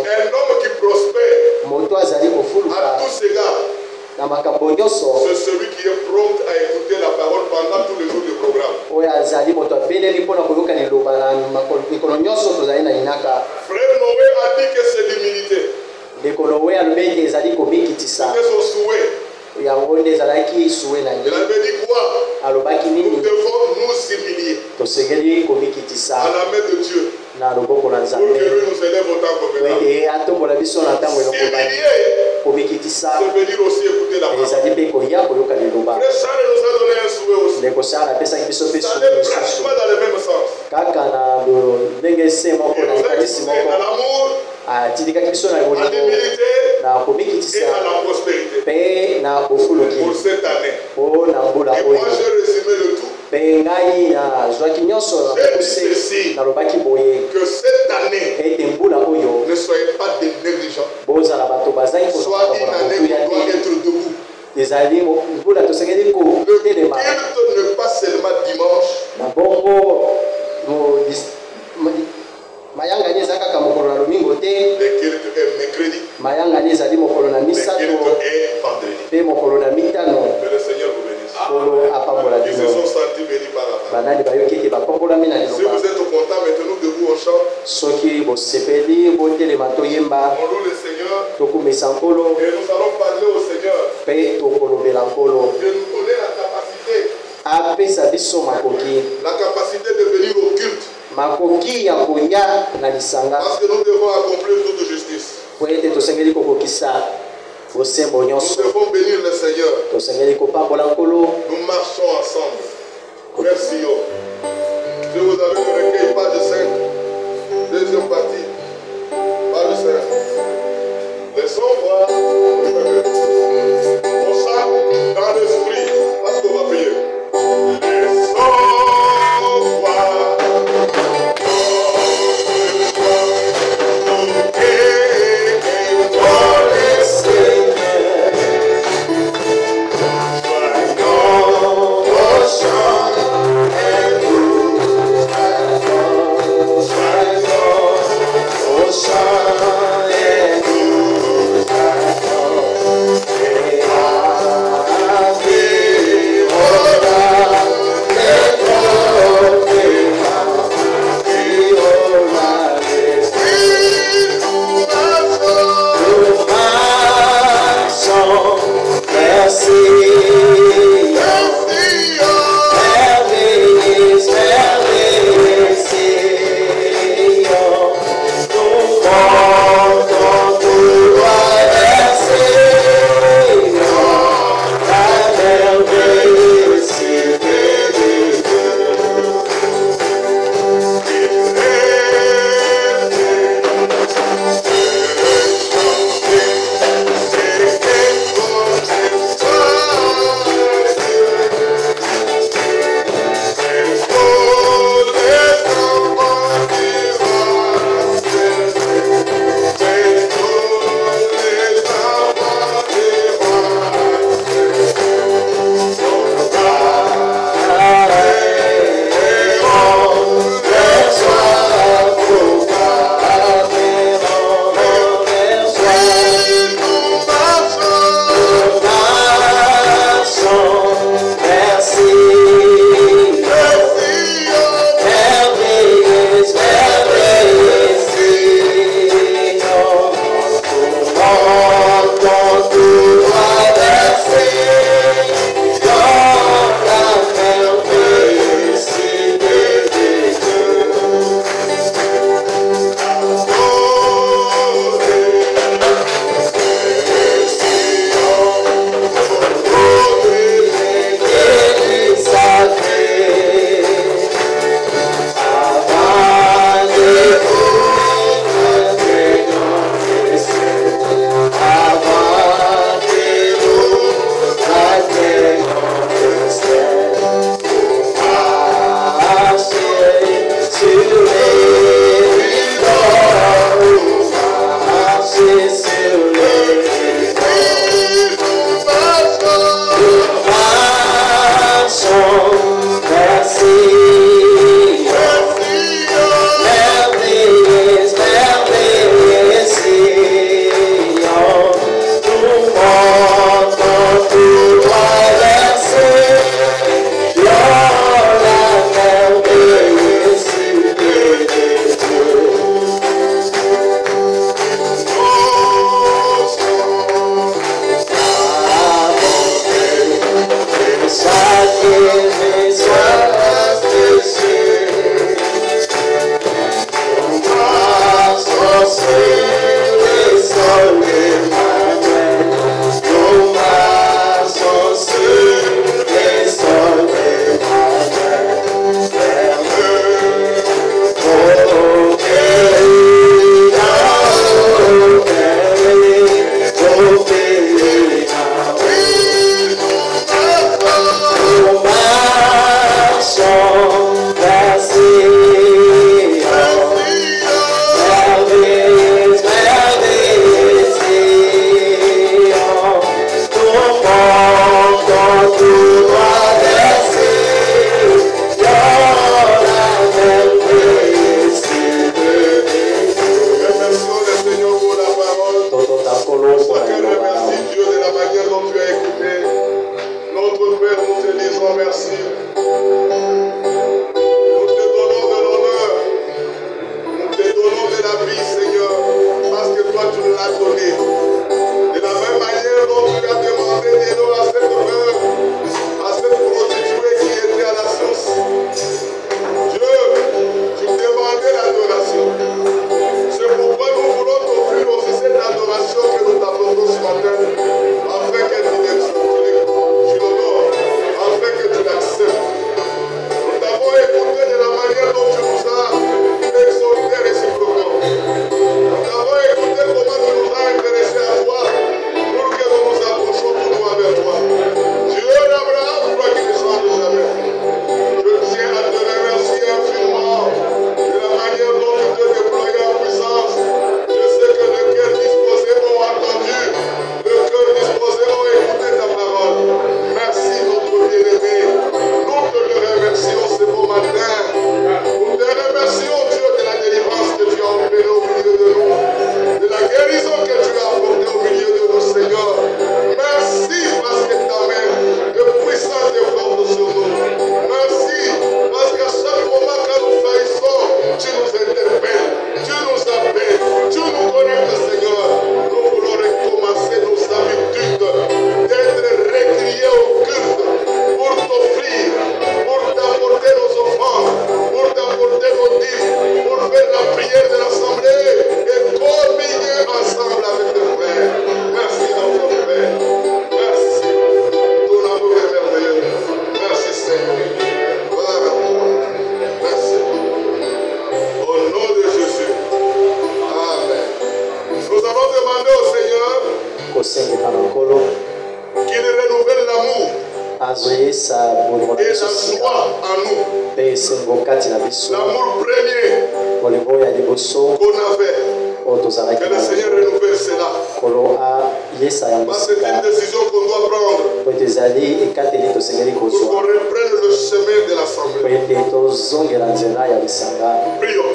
Un homme qui prospère à tous égards, c'est celui qui est prompt à écouter la parole pendant tous les jours du programme. Frère Noé a dit que c'est l'humilité. C'était son souhait. Il avait dit quoi? Nous devons nous humilier à la main de Dieu. na loboko na pour Nzambe que lui nous élève au temps convenable. et atombola biso na ntango eloko komikitisa Ça veut dire aussi écouter la parole. ezali mpe koya koyoka liloba Frère Charles nous a donné un souhait aussi. ndeko Charles apesaki biso mpe Ça suki allait lisusu pratiquement dans le même sens. kaka na ndenge se moko Il na nous a likanisi exposé moko à l'amour, atindikaki biso na à bolingo l'humilité na et komikitisa à la prospérité mpe na bofuluki pour cette année. mpo na mbula Et oyo moi j'ai résumé le tout. mpe ngai nazwaki nyonso na mokuse nalobaki boye Que cette année ete mbula oyo ne soyez pas des négligents. bozala bato bazali Soit une année kozokoya qui doit te être debout. ezali mbula tosengeli Le kotelema culte ne pas seulement dimanche, na bongo mayangani eza kaka mokolo na lomingo te le culte est mercredi, mayangani ezali mokolo na le misato culte est vendredi. mpe mokolo na mitano Que le Seigneur vous bénisse. kolo apambola Ils se bino sont sentis bénis par la parole. banani bayoki ete bapambolami na Si liloba vous êtes content, mettez-nous debout, on chante. soki bosepeli botelema toyemba On loue le Seigneur tokumisa nkolo et nous allons parler au Seigneur mpe tokolobela nkolo de nous donner la capacité, apesa biso makoki la capacité de venir au culte. makoki ya koya na lisanga Parce que nous devons accomplir toute justice. po ete tosengeli kokokisa bosembo Nous nyonso devons bénir le Seigneur. tosengeli kopambola nkolo Nous marchons ensemble. Merci. Oh. Je vous avais le recueil, page 5, deuxième partie, page 5. Laissons voir. On chante dans l'esprit, parce qu'on va prier. Laissons voir. Oh, renouvelle l'amour et la joie en nous. L'amour premier qu'on avait. Que le Seigneur renouvelle cela. Parce que c'est une décision qu'on doit prendre pour qu'on reprenne le chemin de l'assemblée. Prions.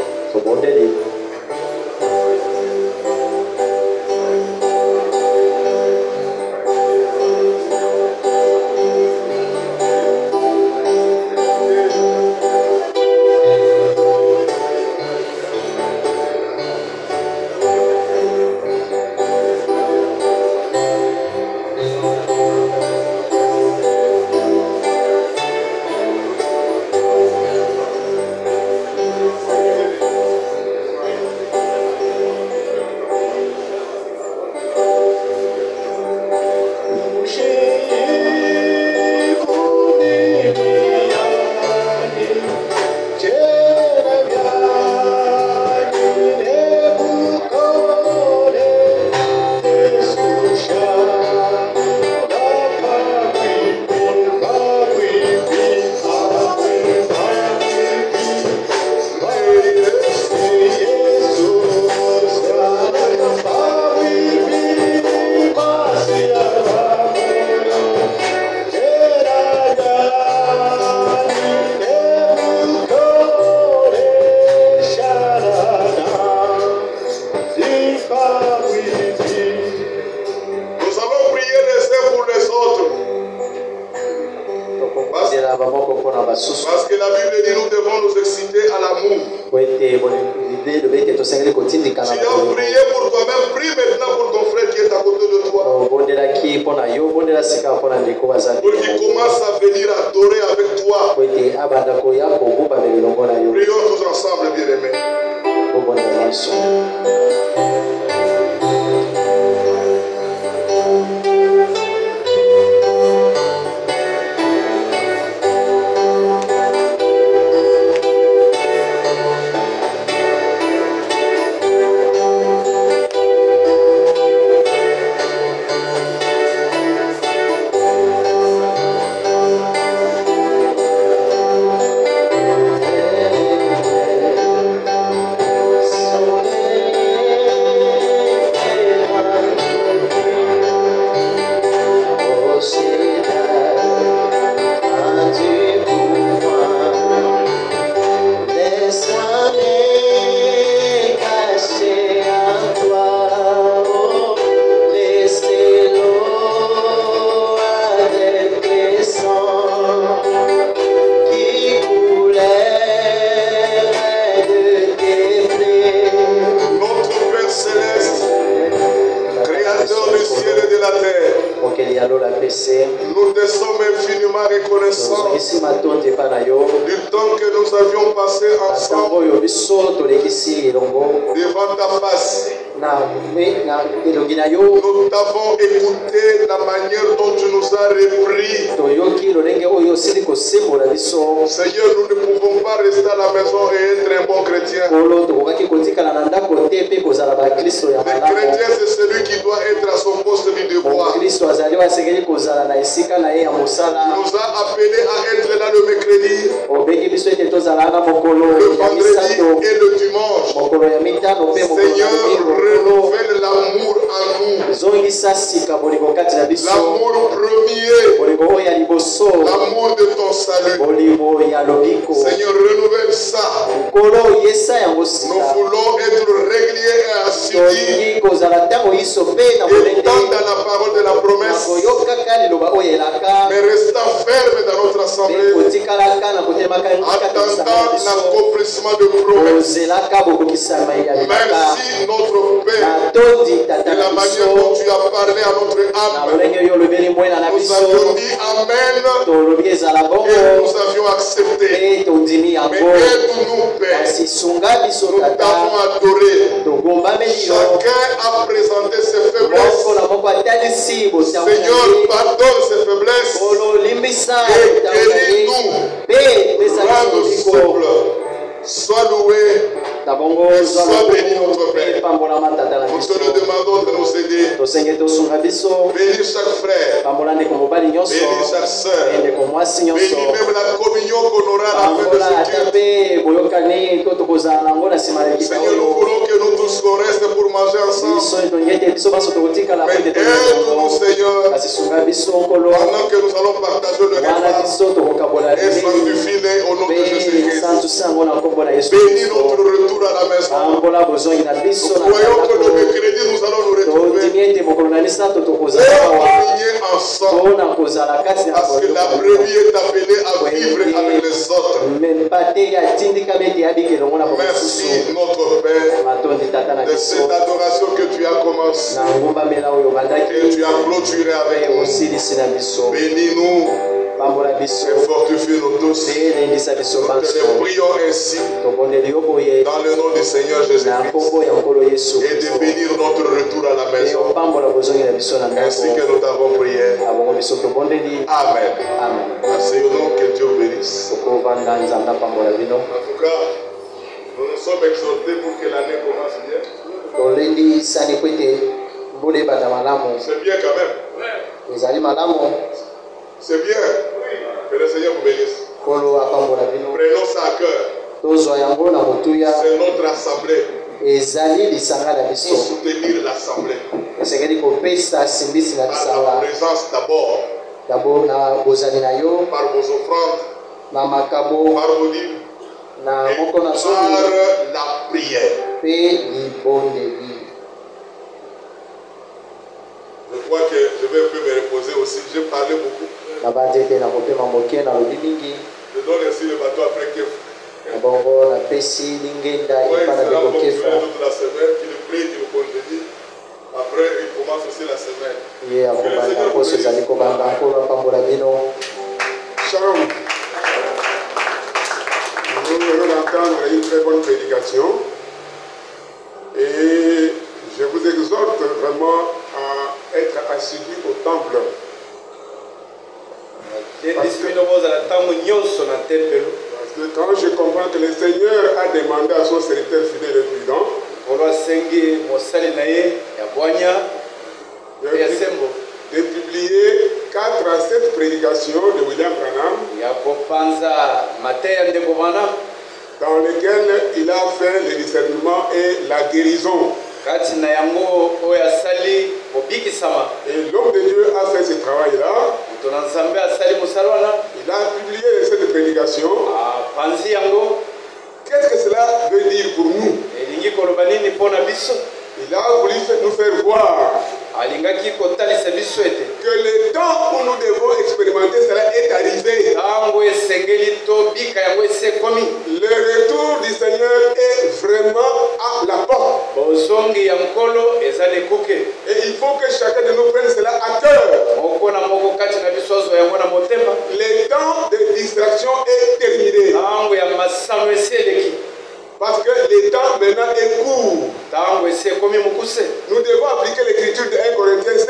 Parce que la Bible dit nous devons nous exciter à l'amour. Si tu as prié pour toi-même, prie maintenant pour ton frère qui est à côté de toi. Pour qu'il commence à venir adorer avec toi. Prions tous ensemble, bien-aimés. Nous te sommes infiniment reconnaissants du temps que nous avions passé ensemble devant ta face. Nous t'avons écouté la manière dont tu nous as repris. Seigneur, nous ne pouvons pas rester à la maison et être un bon chrétien. Le chrétien, c'est celui qui doit être à son poste du devoir. Tu nous as appelés à être là le mercredi, le vendredi et le dimanche. Seigneur, renouvelle l'amour en nous. L'amour premier. L'amour de ton salut. Seigneur, renouvelle ça. Nous voulons être réguliers et assidus. Étant dans la parole de la promesse, mais restant ferme dans notre assemblée, attendant l'accomplissement de promesses. Merci notre Père de la manière dont tu as parlé à notre âme. Nous avions dit Amen et nous avions accepté. Mais aide-nous, Père. Nous t'avons adoré. Chacun a présenté ses faiblesses. Seigneur, pardonne ses faiblesses et guéris-nous. Rends-nous souples. Sois loué. Sois béni notre Père. Nous te le demandons de nous aider. Bénis chaque frère. Bénis chaque soeur. Bénis même la communion qu'on aura à la fin de ce culte. Seigneur, nous voulons que nous tous qu'on reste pour manger ensemble. Mais aide-nous, Seigneur, pendant que nous allons partager le repas. Et sanctifie-les au nom de Jésus-Christ. Bénis notre retour à la maison. Nous croyons que le mercredi, nous allons nous retrouver. Pour prier ensemble. Parce que la brebis est appelée à vivre avec les autres. Merci, notre Père, de cette adoration que tu as commencée et tu as clôturé avec nous. Bénis-nous et fortifie-nous tous. Nous te les prions ainsi dans le nom du Seigneur Jésus-Christ et de bénir notre retour à la maison. Ainsi que nous t'avons prié. Amen. Asseyons-nous, que Dieu bénisse. En tout cas, nous nous sommes exhortés pour que l'année commence bien. C'est bien quand même. C'est bien. Que le Seigneur vous bénisse. Prenons ça à cœur. C'est notre assemblée. Pour soutenir l'assemblée. Par la présence d'abord. Par vos offrandes. Par vos dîmes. Et par la prière. Je crois que je vais un peu me reposer aussi. J'ai parlé beaucoup. Je donne ainsi le bateau après que il sera continué toute la semaine, qu'il prie, qu'il congédie. Après, il commence aussi la semaine. Shalom. Nous venons d'entendre une très bonne prédication. Et je vous exhorte vraiment à être assidus au temple. Parce que quand je comprends que le Seigneur a demandé à son serviteur fidèle et prudent de publier 4 à 7 prédications de William Branham dans lesquelles il a fait le discernement et la guérison. Et l'homme de Dieu a fait ce travail-là. Il a publié cette prédication. Qu'est-ce que cela veut dire pour nous? Il a voulu nous faire voir que le temps où nous devons expérimenter cela est arrivé. Le retour du Seigneur est vraiment à la porte. Et il faut que chacun de nous prenne cela à cœur. Le temps de distraction est terminé. Parce que le temps maintenant est court. Nous devons appliquer l'écriture de 1 Corinthiens 7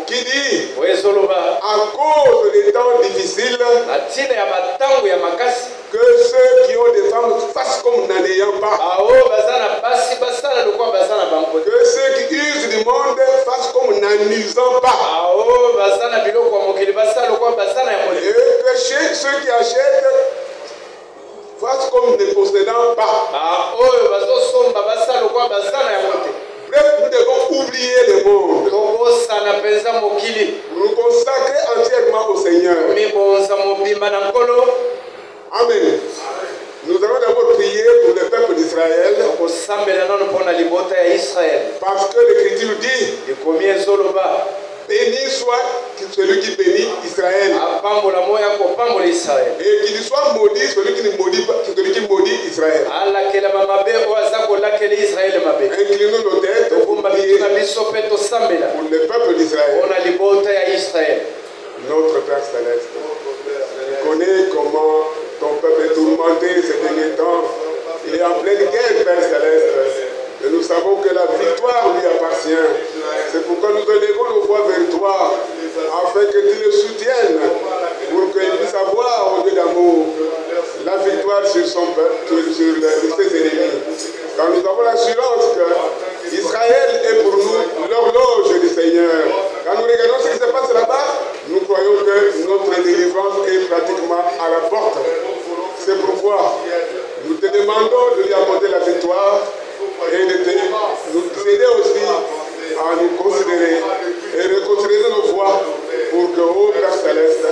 qui dit à cause des temps difficiles que ceux qui ont des femmes fassent comme n'en ayant pas. Que ceux qui usent du monde fassent comme n'en usant pas. Et que ceux qui achètent fassent comme ne possédant pas. Bref, nous devons oublier le monde. Nous consacrer entièrement au Seigneur. Amen. Nous allons d'abord prier pour le peuple d'Israël. Parce que l'Écriture dit béni soit celui qui bénit Israël. Et qu'il soit maudit celui qui maudit Israël. Inclinons nos têtes pour prier pour le peuple d'Israël. Notre Père Céleste, tu connais comment ton peuple est tourmenté ces derniers temps. Il est en pleine guerre, Père Céleste. Et nous savons que la victoire lui appartient. C'est pourquoi nous élevons nos voix vers toi, afin que tu le soutiennes, pour qu'il puisse savoir, au lieu d'amour, la victoire sur son peuple, sur ses ennemis. Quand nous avons l'assurance que Israël est pour nous l'horloge du Seigneur. Quand nous regardons ce qui se passe là-bas, nous croyons que notre délivrance est pratiquement à la porte. C'est pourquoi nous te demandons de lui apporter la victoire et de nous aider aussi à nous considérer et reconsidérer nos voies pour que, ô Père Céleste,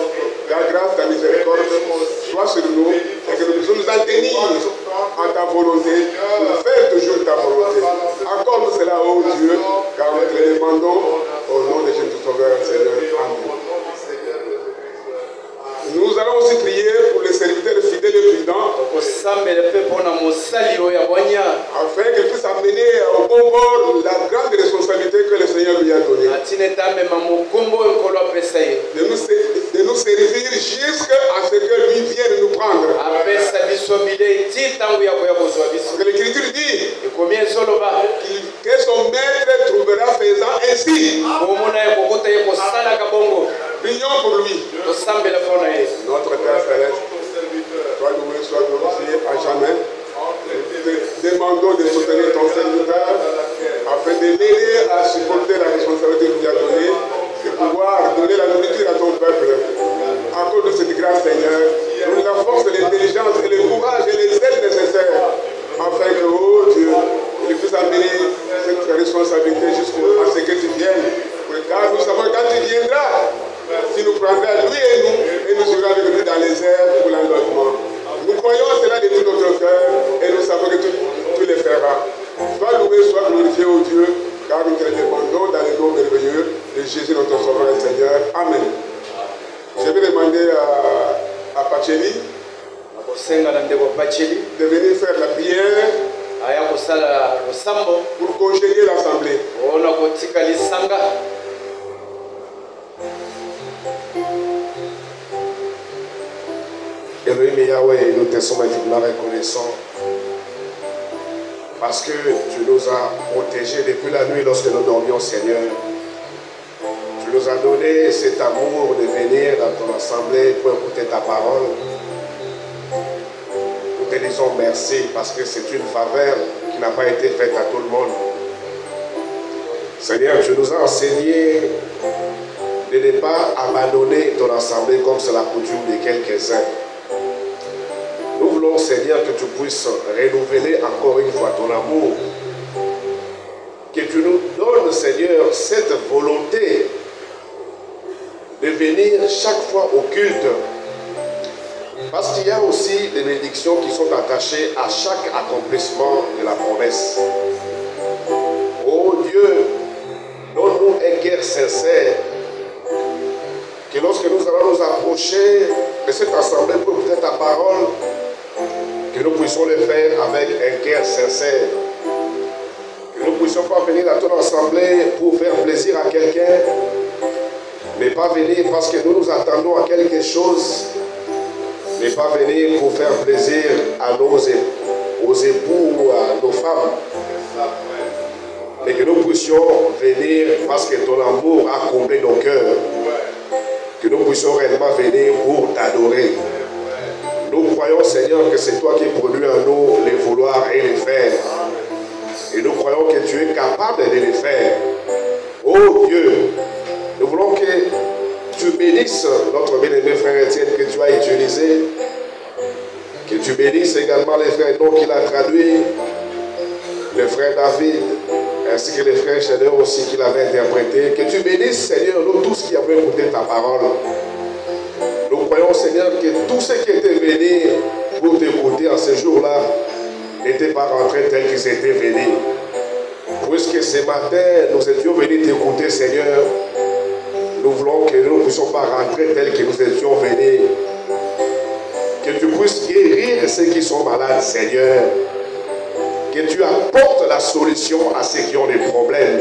ta grâce, ta miséricorde soit sur nous et que nous puissions nous en tenir à ta volonté, pour faire toujours ta volonté. Accorde cela, ô Dieu, car nous te le demandons au nom de Jésus Sauveur et Seigneur. Amen. Nous allons aussi prier pour les serviteurs fidèles et prudents afin qu'ils puissent amener au bon bord la grande responsabilité que le Seigneur lui a donnée. De nous servir jusqu'à ce que lui vienne nous prendre. Que l'Écriture dit que son maître trouvera faisant ainsi. Prions pour lui. Notre Père Céleste, toi loué, sois glorifié à jamais. Demandons de soutenir ton serviteur afin de l'aider à supporter la responsabilité qu'il lui a donnée, de pouvoir donner la nourriture à ton peuple. À cause de cette grâce, Seigneur, donne la force, l'intelligence et le courage et les aides nécessaires afin que, oh Dieu, il puisse amener cette responsabilité jusqu'à ce que tu viennes. Car nous savons que quand tu viendras, tu nous prendras, lui et nous irons avec lui dans les airs pour l'enlèvement. Nous croyons cela de tout notre cœur et nous savons que tu le feras. Sois loué, sois glorifié, ô Dieu, car nous te le demandons dans le nom merveilleux de Jésus notre Sauveur et Seigneur. Amen. Je vais demander à Pacheli de venir faire la prière pour congédier l'assemblée. Elohim Yahweh, nous te sommes infiniment reconnaissants parce que tu nous as protégés depuis la nuit lorsque nous dormions, Seigneur. Tu nous as donné cet amour de venir dans ton assemblée pour écouter ta parole. Nous te disons merci parce que c'est une faveur qui n'a pas été faite à tout le monde. Seigneur, tu nous as enseigné de ne pas abandonner ton assemblée comme c'est la coutume de quelques-uns. Nous voulons, Seigneur, que tu puisses renouveler encore une fois ton amour. Que tu nous donnes, Seigneur, cette volonté de venir chaque fois au culte. Parce qu'il y a aussi des bénédictions qui sont attachées à chaque accomplissement de la promesse. Oh Dieu, donne-nous un cœur sincère. Que lorsque nous allons nous approcher de cette assemblée pour écouter ta parole, que nous puissions le faire avec un cœur sincère. Que nous ne puissions pas venir à ton assemblée pour faire plaisir à quelqu'un, mais pas venir parce que nous nous attendons à quelque chose, mais pas venir pour faire plaisir à aux époux ou à nos femmes. Mais que nous puissions venir parce que ton amour a comblé nos cœurs. Que nous puissions réellement venir pour t'adorer. Nous croyons, Seigneur, que c'est toi qui produis en nous les vouloir et les faire. Et nous croyons que tu es capable de les faire. Oh Dieu, nous voulons que tu bénisses notre bien-aimé frère Étienne que tu as utilisé. Que tu bénisses également les frères non qu'il a traduits. Le frère David, ainsi que les frères Chédeur aussi qu'il avait interprété. Que tu bénisses, Seigneur, nous tous qui avons écouté ta parole. Nous croyons, Seigneur, que tous ceux qui étaient venus pour t'écouter en ce jour-là n'étaient pas rentrés tels qu'ils étaient venus. Puisque ce matin, nous étions venus t'écouter, Seigneur, nous voulons que nous ne puissions pas rentrer tels que nous étions venus. Que tu puisses guérir ceux qui sont malades, Seigneur. Que tu apportes la solution à ceux qui ont des problèmes.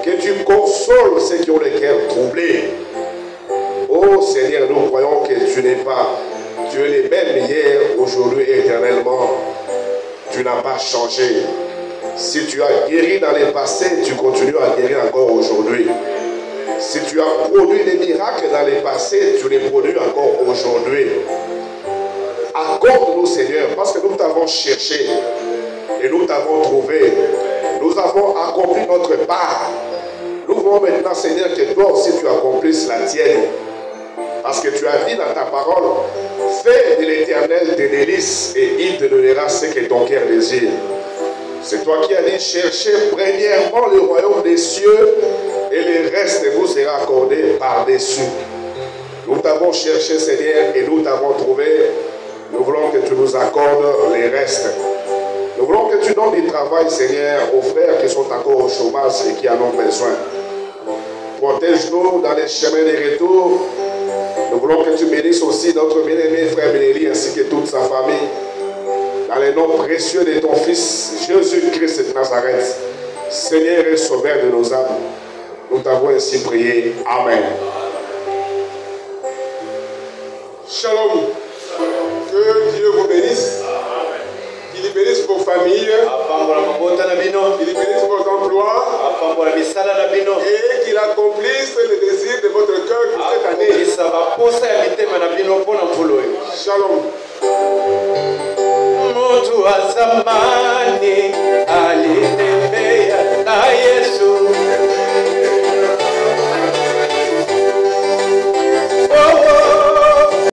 Que tu consoles ceux qui ont les cœurs troublés. Oh Seigneur, nous croyons que tu n'es pas. Tu es le même hier, aujourd'hui et éternellement. Tu n'as pas changé. Si tu as guéri dans le passé, tu continues à guérir encore aujourd'hui. Si tu as produit des miracles dans le passé, tu les produis encore aujourd'hui. Accorde-nous, Seigneur, parce que nous t'avons cherché et nous t'avons trouvé. Nous avons accompli notre part. Nous voulons maintenant, Seigneur, que toi aussi tu accomplisses la tienne. Parce que tu as dit dans ta parole, fais de l'Éternel tes délices et il te donnera ce que ton cœur désire. C'est toi qui as dit, cherchez premièrement le royaume des cieux et le reste vous sera accordé par-dessus. Nous t'avons cherché, Seigneur, et nous t'avons trouvé. Nous voulons que tu nous accordes les restes. Nous voulons que tu donnes du travail, Seigneur, aux frères qui sont encore au chômage et qui en ont besoin. Protège-nous dans les chemins de retour. Nous voulons que tu bénisses aussi notre bien-aimé frère Bénéli ainsi que toute sa famille. Dans les noms précieux de ton Fils, Jésus-Christ de Nazareth, Seigneur et Sauveur de nos âmes, nous t'avons ainsi prié. Amen. Shalom. Que Dieu vous bénisse. Qu'il bénisse vos familles. Qu'il bénisse vos emplois. Et qu'il accomplisse les désirs de votre cœur pour cette année. Shalom. Mutu wa zamani